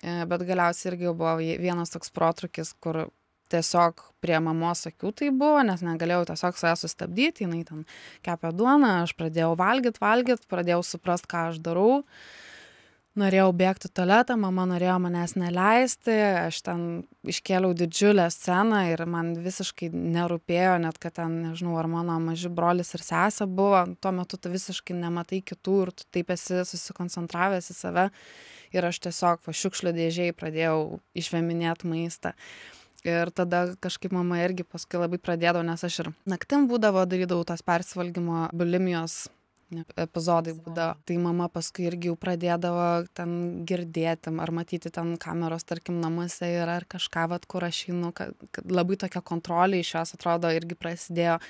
Bet galiausiai irgi buvo vienas toks protrūkis, kur tiesiog prie mamos akių tai buvo, nes negalėjau tiesiog su ją sustabdyti, jinai ten kepė duoną, aš pradėjau valgyt, pradėjau suprast, ką aš darau, norėjau bėgti į tualetą, mama norėjo manęs neleisti, aš ten iškėliau didžiulę sceną ir man visiškai nerūpėjo, net kad ten, nežinau, ar mano maži brolis ir sesė buvo, tuo metu tu visiškai nematai kitų ir tu taip esi susikoncentravęs į save. Ir aš tiesiog šiukšlių dėžėj pradėjau išveminėti maistą. Ir tada kažkaip mama irgi paskui labai pradėdavo, nes aš ir naktim darydavau tas persivalgymo bulimijos epizodai būdavo. Tai mama paskui irgi jau pradėdavo ten girdėti ar matyti ten kameros, tarkim, namuose ir ar kažką, kur aš einu, kad labai tokia kontrolė iš jos atrodo irgi prasidėjo.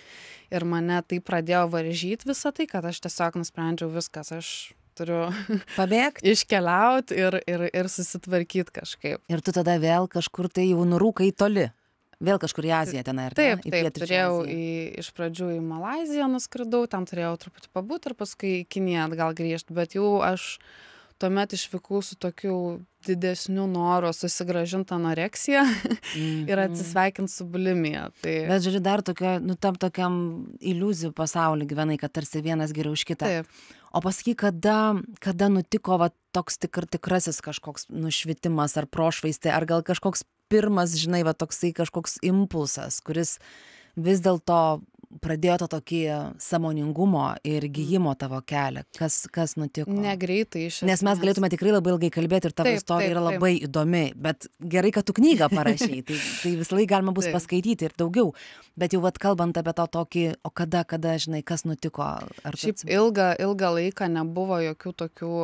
Ir mane tai pradėjo varžyti visą tai, kad aš tiesiog nusprendžiau viskas, aš turiu pabėgti, iškeliauti ir susitvarkyti kažkaip. Ir tu tada vėl kažkur tai jau nurūkai toli. Vėl kažkur į Aziją tenai, ar ne? Taip, turėjau iš pradžių į Malaiziją nuskridau, ten turėjau truputį pabūti ir paskui į Kiniją atgal grįžti, bet jau aš tuomet išvykau su tokiu didesniu noru susigrąžinti anoreksiją ir atsisveikinti su bulimija. Tai... Bet žiūrėjau, dar tam tokiam iliuzijų pasaulį gyvenai, kad tarsi vienas geriau už kitą. Taip. O pasakyk, kada nutiko toks tikrasis kažkoks nušvitimas ar prošvaistė, ar gal kažkoks pirmas, žinai, toksai kažkoks impulsas, kuris vis dėlto pradėjo to tokį sąmoningumo ir gijimo tavo kelią. Kas nutiko? Negreitai iš esmės. Nes mes galėtume tikrai labai ilgai kalbėti ir tavo istorija yra labai įdomi, bet gerai, kad tu knygą parašei, tai visą laiką galima bus paskaityti ir daugiau. Bet jau kalbant apie tą tokį, o kada, žinai, kas nutiko? Šiaip ilgą laiką nebuvo jokių tokių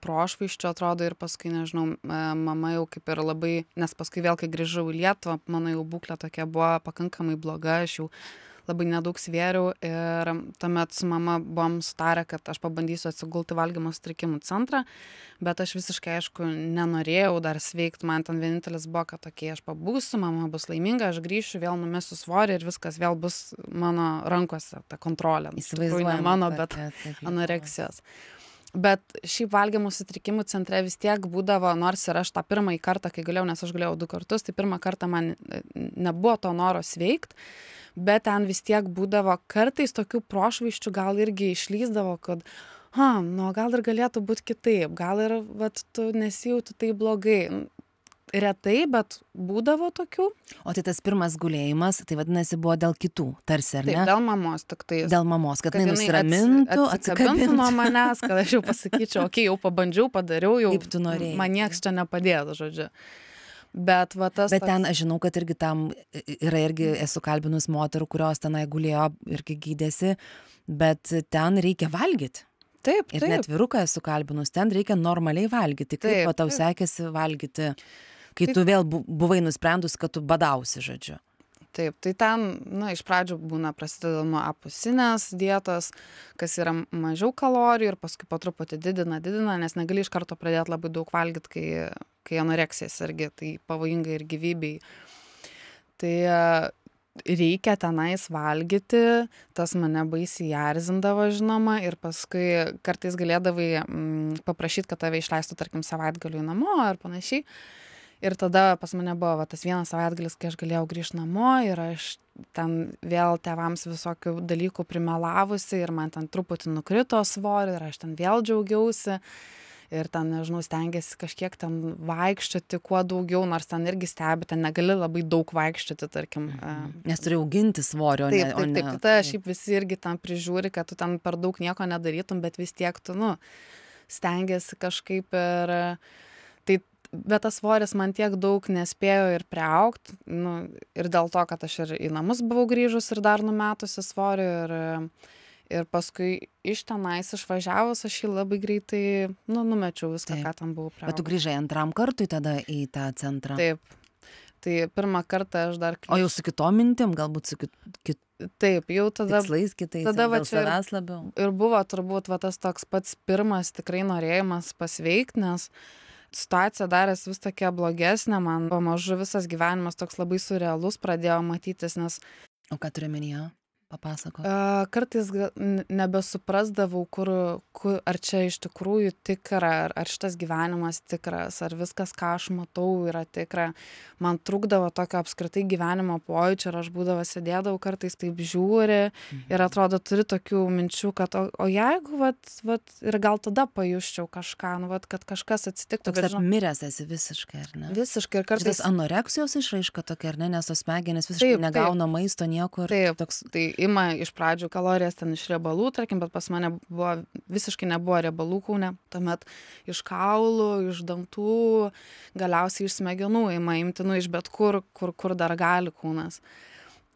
prošvaisčių, atrodo, ir paskui, nežinau, mama jau kaip ir labai, nes paskui vėl, kai grįžau į Lietuvą, mano jau būklė tokia buvo pakankamai bloga, aš jau labai nedaug svėriau ir tuomet su mama buvom sutarę, kad aš pabandysiu atsigulti į valgymo sutrikimų centrą, bet aš visiškai, aišku, nenorėjau dar sveikti, man ten vienintelis buvo, kad tokie aš pabūsiu, mama bus laiminga, aš grįšiu, vėl numesiu svorį ir viskas vėl bus mano rankose, ta kontrolė. Įsivaizduojama, Ne mano, kad- bet kad- anoreksijos. Bet šiaip valgymo sutrikimų centre vis tiek būdavo, nors ir aš tą pirmąjį kartą, kai galėjau, nes aš galėjau 2 kartus, tai pirmą kartą man nebuvo to noro sveikt, bet ten vis tiek būdavo kartais tokių prošvaisčių, gal irgi išlįsdavo, kad nu, gal ir galėtų būti kitaip, gal ir vat, tu nesijauti tai blogai. Retai, bet būdavo tokių. O tai tas pirmas gulėjimas, tai vadinasi, buvo dėl kitų, tarsi, ar ne? Taip, dėl mamos tik tai. Dėl mamos, kad jinai jinai nusiramintų, atsikabintų nuo manęs, kad aš jau pasakyčiau, okei, jau pabandžiau, padariau, jau Kaip tu norėjai. man nieks čia nepadėtų, žodžiu. Bet va tas... Bet ten aš žinau, kad irgi tam yra irgi esu kalbinus moterų, kurios tenai gulėjo irgi gydėsi, bet ten reikia valgyti. Taip, Ir taip. net vyruką esu kalbinus, ten reikia normaliai valgyti. Kaip Taip, va tau taip. sekėsi valgyti, kai Tai- tu vėl buvai nusprendus, kad tu badausi, žodžiu. Taip, tai ten, iš pradžių būna prasideda nuo apusinės dietos, kas yra mažiau kalorijų ir paskui po truputį didina, nes negali iš karto pradėti labai daug valgyti, kai anoreksija sergi, tai pavojinga ir gyvybei. Tai reikia tenais valgyti, tas mane baisiai erzindavo, žinoma, ir paskui kartais galėdavai paprašyti, kad tave išleistų, tarkim, savaitgaliui namo ar panašiai. Ir tada pas mane buvo tas vienas savaitgalis, kai aš galėjau grįžti namo ir aš ten vėl tėvams visokių dalykų primelavusi ir man ten truputį nukrito svorio ir aš ten vėl džiaugiausi. Ir ten, nežinau, stengiasi kažkiek ten vaikščioti kuo daugiau, nors ten irgi stebi, ten negali labai daug vaikščioti, tarkim. Nes turi auginti svorio, Taip, taip, taip. Tai tada šiaip visi irgi ten prižiūri, kad tu ten per daug nieko nedarytum, bet vis tiek tu, stengiasi kažkaip ir... Tai, bet tas svoris man tiek daug nespėjo ir priaugti, ir dėl to, kad aš ir į namus buvau grįžus ir dar numetusi svorį ir paskui iš tenais išvažiavus aš jį labai greitai, numečiau viską, ką ten buvau priaugus. Bet tu grįžai antram kartui tada į tą centrą? Taip. Tai pirmą kartą aš dar... O jau su kitom mintim, galbūt su Taip, jau tada... tikslais kitais, tada va dėl čia savęs labiau. Ir buvo turbūt va tas toks pats pirmas tikrai norėjimas pasveikti, nes situacija darės vis tokia blogesnė, man pamažu visas gyvenimas toks labai surrealus pradėjo matytis, nes... O ką turi omenyje? Papasako. Kartais nebesuprasdavau, ar čia iš tikrųjų tikra, ar šitas gyvenimas tikras, ar viskas, ką aš matau, yra tikra. Man trukdavo tokio apskritai gyvenimo pojūčio ir aš būdavo sėdėdavau kartais taip žiūri ir atrodo turi tokių minčių, kad o jeigu, ir gal tada pajusčiau kažką, kad kažkas atsitiktų. Toks apmiręs esi visiškai, ar ne? Visiškai ir kartais... Šitas anoreksijos išraiška tokia, ar ne, nes tos smegenys visiškai negauna maisto niekur. Taip, toks... tai ima iš pradžių kalorijas ten iš riebalų, tarkim, bet pas mane visiškai nebuvo riebalų kūne, tuomet iš kaulų, iš dantų, galiausiai iš smegenų ima imti, iš bet kur dar gali kūnas.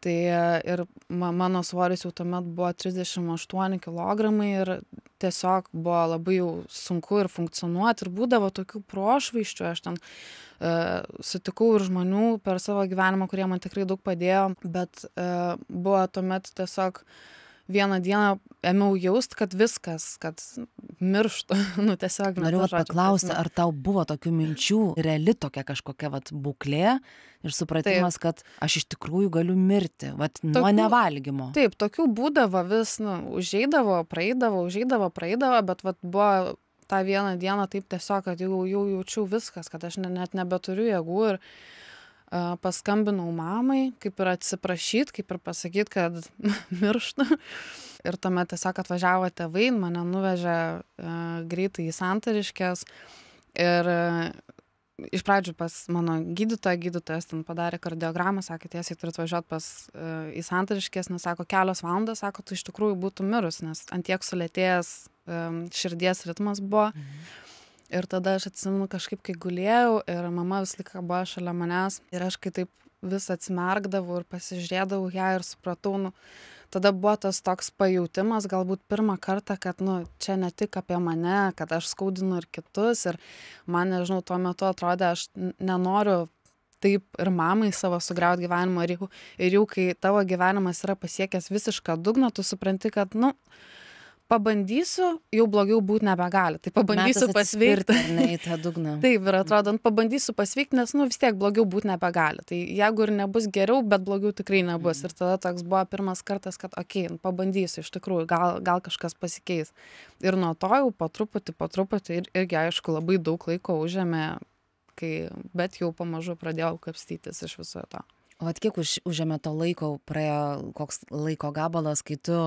Tai ir mano svoris jau tuomet buvo 38 kilogramai ir tiesiog buvo labai jau sunku ir funkcionuoti ir būdavo tokių prošvaisčių, aš ten sutikau ir žmonių per savo gyvenimą, kurie man tikrai daug padėjo, bet buvo tuomet tiesiog vieną dieną ėmiau jaust, kad viskas, kad mirštu, tiesiog. Noriu paklausti, ar tau buvo tokių minčių, reali tokia kažkokia būklė ir supratimas, kad aš iš tikrųjų galiu mirti, nuo nevalgymo. Taip, tokių būdavo vis, užeidavo, praeidavo, bet buvo tą vieną dieną taip tiesiog, kad jau jaučiau viskas, kad aš net nebeturiu jėgų ir paskambinau mamai, kaip ir atsiprašyti, kaip ir pasakyti, kad mirštu. Ir tuomet tiesiog atvažiavo tėvai, mane nuvežė greitai į Santariškes ir iš pradžių pas mano gydytojas ten padarė kardiogramą, sakė, tiesiai turi atvažiuoti į Santariškes, nes sako, 4 valandas, sako, tu iš tikrųjų būtų mirus, nes ant tiek sulėtėjęs širdies ritmas buvo. Ir tada aš atsimenu kažkaip, kai gulėjau ir mama vis laiką buvo šalia manęs ir aš kai taip vis atsimerkdavau ir pasižiūrėdavau ją ir supratau, tada buvo tas toks pajautimas, galbūt pirmą kartą, kad čia ne tik apie mane, kad aš skaudinu ir kitus ir man, nežinau, tuo metu atrodė, aš nenoriu taip ir mamai savo sugriaut gyvenimą ir jau kai tavo gyvenimas yra pasiekęs visišką dugną, tu supranti, kad, pabandysiu, jau blogiau būti nebegali. Tai pabandysiu pasveikti. Ar ne į tą dugną. Taip, ir atrodo, pabandysiu pasveikti, nes, vis tiek blogiau būti nebegali. Tai jeigu ir nebus geriau, bet blogiau tikrai nebus. Ir tada toks buvo pirmas kartas, kad, pabandysiu, iš tikrųjų, gal kažkas pasikeis. Ir nuo to jau po truputį, irgi, aišku, labai daug laiko užėmė, bet jau pamažu pradėjau kapstytis iš viso to. O kiek užėmė to laiko, praėjo koks laiko gabalas, kai tu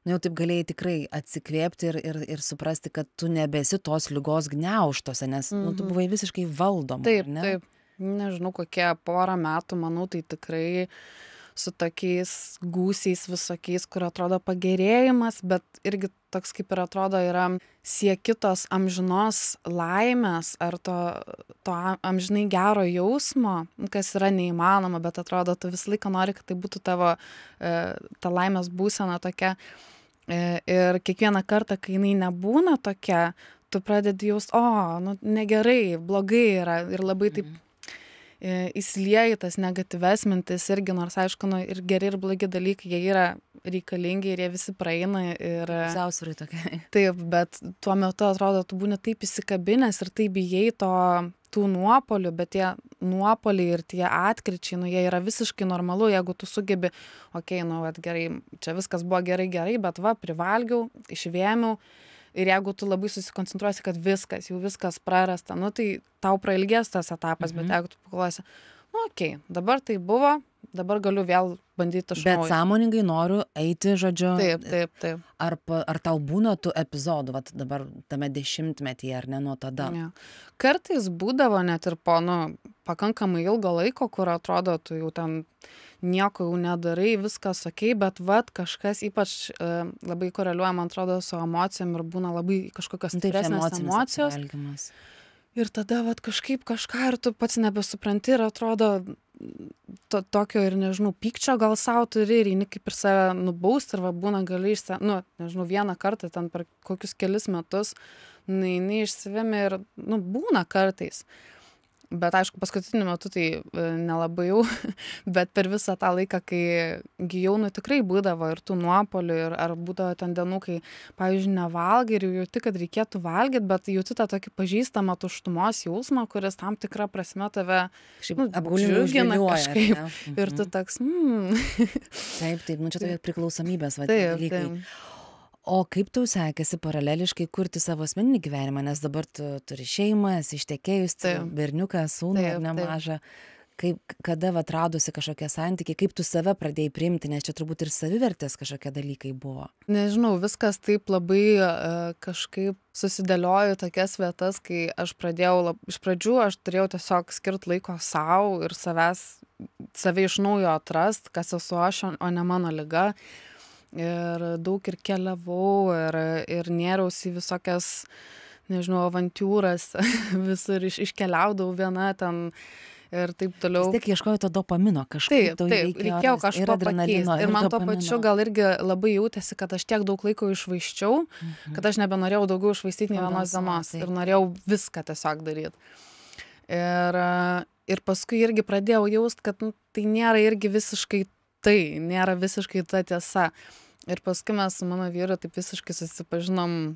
jau taip galėjai tikrai atsikvėpti ir suprasti, kad tu nebesi tos ligos gniaužtose, nes tu buvai visiškai valdoma. Taip, ne? taip. Nežinau, kokie porą metų, manau, tai tikrai su tokiais gūsiais visokiais, kur atrodo pagerėjimas, bet irgi toks kaip ir atrodo yra siekitos amžinos laimės ar to amžinai gero jausmo, kas yra neįmanoma, bet atrodo, tu visą laiką nori, kad tai būtų tavo ta laimės būsena tokia. Ir kiekvieną kartą, kai jinai nebūna tokia, tu pradedi jaust, negerai, blogai yra ir labai taip įsilieji tas negatyves mintis irgi, nors aišku, ir geri ir blogi dalykai, jie yra reikalingi ir jie visi praeina. Pusiausvyrai tokia. Taip, bet tuo metu atrodo, tu būni taip įsikabinęs ir taip bijai tų nuopolių, bet tie nuopoliai ir tie atkričiai, jie yra visiškai normalu, jeigu tu sugebi, gerai, čia viskas buvo gerai, bet privalgiau, išvėmiau. Ir jeigu tu labai susikoncentruosi, kad jau viskas prarasta, tai tau prailgės tas etapas, bet jeigu tu pagalvosi, dabar tai buvo, dabar galiu vėl bandyti iš naujo. Bet sąmoningai noriu eiti, žodžiu. Taip. Ar tau būna tų epizodų, dabar tame 10-metyje, ar ne nuo tada? Ja. Kartais būdavo net ir po pakankamai ilgo laiko, kur atrodo, tu jau ten nieko jau nedarai, viskas bet kažkas ypač labai koreliuoja, man atrodo, su emocijom ir būna labai kažkokios stipresnės emocijos. Ir tada kažkaip kažką ir tu pats nebesupranti ir atrodo tokio ir, nežinau, pykčio gal sau turi ir eini kaip ir save nubausti ir būna gali nežinau, vieną kartą ten per kokius kelis metus eini išsivemi ir būna kartais. Bet aišku, paskutiniu metu tai nelabai jau, bet per visą tą laiką, kai gijau, tikrai būdavo ir tų nuopolių, ar būdavo ten dienų, kai, pavyzdžiui, nevalgai ir jauti, kad reikėtų valgyti, bet jauti tą tokį pažįstamą tuštumos jausmą, kuris tam tikrą prasme tave džiugina kažkaip. Ir tu toks, Taip, čia tokia priklausomybės dalykai. O kaip tau sekėsi paraleliškai kurti savo asmeninį gyvenimą, nes dabar tu turi šeimą, esi ištekėjus, berniuką, sūnų ar nemažą. Kada atradusi kažkokie santykiai, kaip tu save pradėjai priimti, nes čia turbūt ir savivertės kažkokie dalykai buvo. Nežinau, viskas taip labai kažkaip susidėliojo tokias vietas, kai aš pradėjau, iš pradžių aš turėjau tiesiog skirti laiko savo ir save iš naujo atrast, kas esu aš, o ne mano liga. Ir daug ir keliavau, ir nėriausi visokias, nežinau, avantūras, visur iškeliaudavau viena ten ir taip toliau. Vis tiek ieškojau to dopamino kažkaip. Taip, reikėjo kažko pakeisti. Ir man to pačiu gal irgi labai jautėsi, kad aš tiek daug laiko išvaiščiau, kad aš nebenorėjau daugiau išvaistyti nei vienos dienos. Ir norėjau viską tiesiog daryti. Ir paskui irgi pradėjau jaust, kad tai nėra irgi visiškai nėra visiškai ta tiesa. Ir paskui mes su mano vyru taip visiškai susipažinom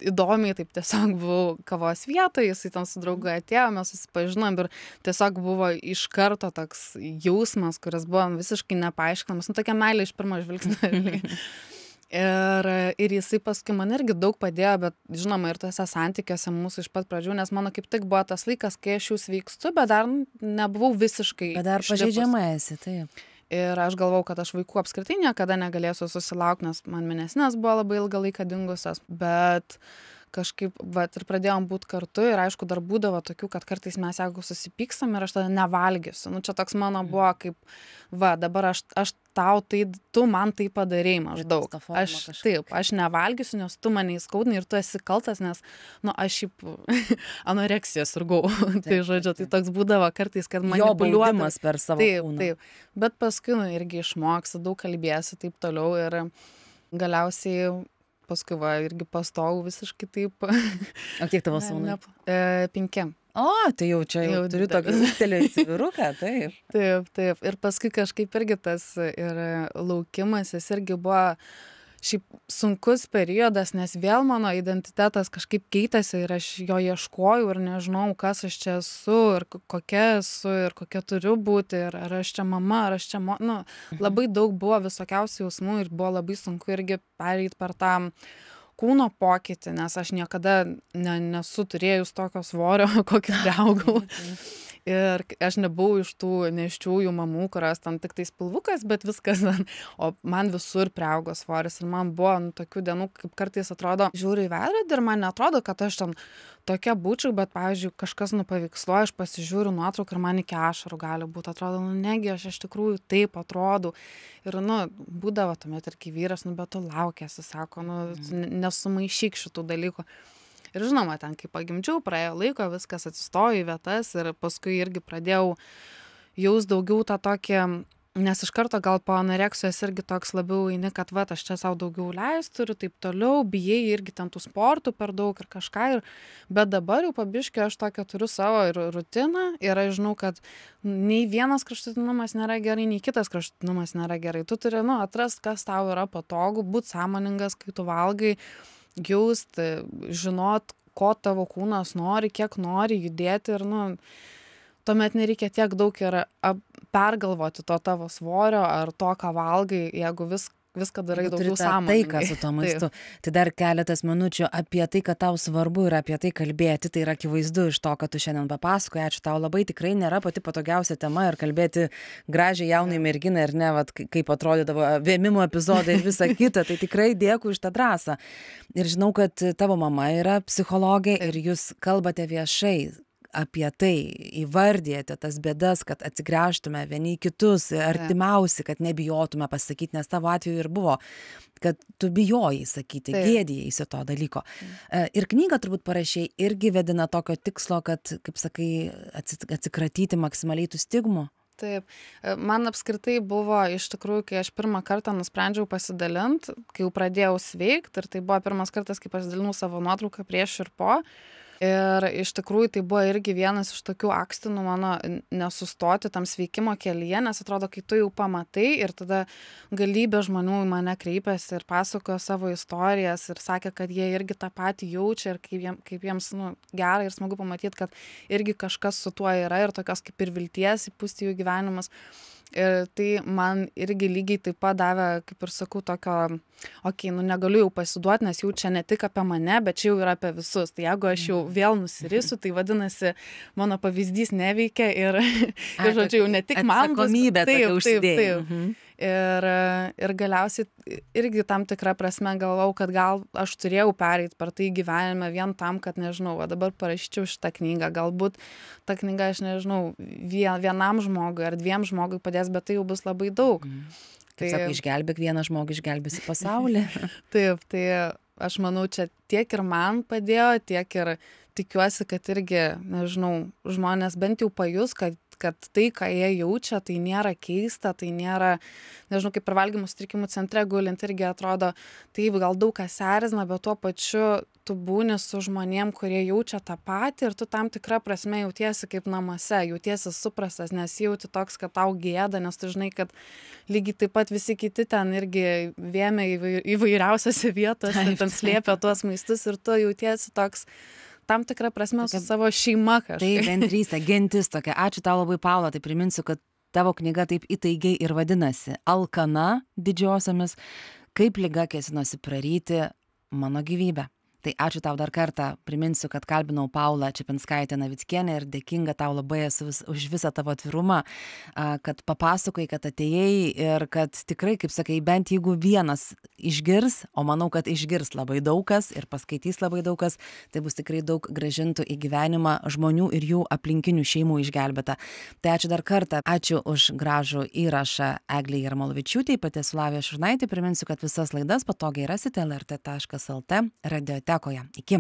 įdomiai, taip tiesiog buvau kavos vietoje, jisai ten su draugu atėjo, mes susipažinom ir tiesiog buvo iš karto toks jausmas, kuris buvo visiškai nepaaiškinamas, tokia meilė iš pirmo žvilgsnio. Ir jisai paskui man irgi daug padėjo, bet žinoma ir tuose santykiuose mūsų iš pat pradžių, nes mano kaip tik buvo tas laikas, kai aš jau sveikstu, bet dar nebuvau visiškai. Bet dar pažeidžiama esi, taip. Ir aš galvau, kad aš vaikų apskritai niekada negalėsiu susilaukti, nes man mėnesinės buvo labai ilgą laiką dingusios, bet kažkaip, ir pradėjom būti kartu ir aišku, dar būdavo tokių, kad kartais mes jeigu susipykstam ir aš tada nevalgysiu. Čia toks mano buvo kaip, dabar aš tau tu man tai padarei maždaug. Aš nevalgysiu, nes tu mane įskaudinai ir tu esi kaltas, nes, aš šiaip anoreksiją sirgau. Tai žodžiu, tai toks būdavo kartais, kad manipuliuojamas per savo kūną. Taip. Bet paskui irgi išmoksi, daug kalbėsi, taip toliau ir galiausiai paskui irgi pastojau visiškai taip. O kiek tavo sūnui? 5. O, tai jau čia jau turiu tokį ūgtelėjusį vyruką, taip. Taip. Ir paskui kažkaip irgi tas ir laukimas, jis irgi buvo šiaip sunkus periodas, nes vėl mano identitetas kažkaip keitėsi ir aš jo ieškojau ir nežinau, kas aš čia esu ir kokia esu ir kokia turiu būti ir ar aš čia mama, ar aš čia labai daug buvo visokiausių jausmų ir buvo labai sunku irgi pereiti per tą kūno pokytį, nes aš niekada nesu turėjus tokio svorio, kokį priaugau. Ir aš nebuvau iš tų nėščiųjų mamų, kurios ten tik tais pilvukas, bet viskas, o man visur priaugo svoris. Ir man buvo tokių dienų, kaip kartais atrodo, žiūriu į veidrodį ir man neatrodo, kad aš ten tokia būčiau, bet, pavyzdžiui, kažkas paveiksluoja, aš pasižiūriu nuotrauką ir man iki ašarų gali būti. Atrodo, negi aš iš tikrųjų taip atrodau. Ir, būdavo tuomet ir kai vyras, bet tu laukiasi, sako, nesumaišyk šitų dalykų. Ir žinoma, ten kai pagimdžiau, praėjo laiko, viskas atsistojo į vietas ir paskui irgi pradėjau jaust daugiau tą tokį, nes iš karto gal po anoreksijos irgi toks labiau eini, kad aš čia savo daugiau leisiu ir taip toliau, bijai irgi ten tų sportų per daug ir kažką. Bet dabar jau pabiškai aš tokią turiu savo ir rutiną ir aš žinau, kad nei vienas kraštutinumas nėra gerai, nei kitas kraštutinumas nėra gerai. Tu turi atrast, kas tau yra patogu, būti sąmoningas, kai tu valgai, jaust, žinot, ko tavo kūnas nori, kiek nori judėti ir, tuomet nereikia tiek daug ir pergalvoti to tavo svorio ar to, ką valgai, jeigu viską darai daugiau sąmoningai. Tai, kas su to maistu. Tai dar keletas minučių apie tai, kad tau svarbu ir apie tai kalbėti. Tai yra akivaizdu iš to, kad tu šiandien papasakoji. Ačiū tau labai, tikrai nėra pati patogiausia tema ir kalbėti gražiai jaunai merginai ir ne, kaip atrodydavo vėmimo epizodai ir visa kita. Tai tikrai dėkui už tą drąsą. Ir žinau, kad tavo mama yra psichologė ir jūs kalbate viešai apie tai, įvardijate tas bėdas, kad atsigręžtume vieni į kitus, artimiausi, kad nebijotume pasakyti, nes tavo atveju ir buvo, kad tu bijojai sakyti, gėdijai to dalyko. Ir knygą turbūt parašei irgi vedina tokio tikslo, kad, kaip sakai, atsikratyti maksimaliai tų stigmų. Taip, man apskritai buvo iš tikrųjų, kai aš pirmą kartą nusprendžiau pasidalinti, kai jau pradėjau sveikti, ir tai buvo pirmas kartas, kai pasidalinau savo nuotrauką prieš ir po. Ir iš tikrųjų tai buvo irgi vienas iš tokių akstinų mano nesustoti tam sveikimo kelyje, nes atrodo, kai tu jau pamatai ir tada galybė žmonių į mane kreipėsi ir pasakojo savo istorijas ir sakė, kad jie irgi tą patį jaučia ir kaip jiems gerai ir smagu pamatyti, kad irgi kažkas su tuo yra ir tokios kaip ir vilties įpūsti jų gyvenimus. Ir tai man irgi lygiai taip pat davė, kaip ir sakau, tokio, negaliu jau pasiduoti, nes jau čia ne tik apie mane, bet čia jau yra apie visus. Tai jeigu aš jau vėl nusirisiu, tai vadinasi, mano pavyzdys neveikia ir žodžiu, jau ne tik man bus. Atsakomybė tokia užsidėjai. Ir galiausiai irgi tam tikrą prasme galvau, kad gal aš turėjau pereiti per tai gyvenime vien tam, kad, nežinau, dabar parašyčiau šitą knygą. Galbūt ta knyga, aš nežinau, vienam žmogui ar dviem žmogui padės, bet tai jau bus labai daug. Kaip sako, išgelbėk vieną žmogų, išgelbėsi pasaulį. Taip, tai aš manau, čia tiek ir man padėjo, tiek ir tikiuosi, kad irgi, nežinau, žmonės bent jau pajus, kad tai, ką jie jaučia, tai nėra keista, tai nėra, nežinau, kaip ir valgymo sutrikimų centre gulint irgi atrodo, taip, gal daug kas erzina, bet tuo pačiu tu būni su žmonėm, kurie jaučia tą patį ir tu tam tikrą prasme jautiesi kaip namuose, jautiesi suprastas, nes jauti toks, kad tau gėda, nes tu žinai, kad lygiai taip pat visi kiti ten irgi vėmė įvairiausiose vietose, ten slėpė tuos maistus ir tu jautiesi toks tam tikrą prasme su savo šeima kažkaip. Tai bendrystė, gentis tokia. Ačiū tau labai, Paula. Tai priminsiu, kad tavo knyga taip įtaigiai ir vadinasi Alkana didžiosiomis, kaip liga kėsinosi praryti mano gyvybę. Tai ačiū tau dar kartą. Priminsiu, kad kalbinau Paulą Čepinskaitę-Navickienę ir dėkinga tau labai esu už visą tavo atvirumą, kad papasakoji, kad atėjai ir kad tikrai, kaip sakai, bent jeigu vienas išgirs, o manau, kad išgirs labai daug kas ir paskaitys labai daug kas, tai bus tikrai daug grąžintų į gyvenimą žmonių ir jų aplinkinių šeimų išgelbėta. Tai ačiū dar kartą. Ačiū už gražų įrašą Eglei Jarmolavičiūtei, pati esu Lavija Šurnaitė. Priminsiu, kad visas laidas patogiai rasite lrt.lt radiotekoje. Iki.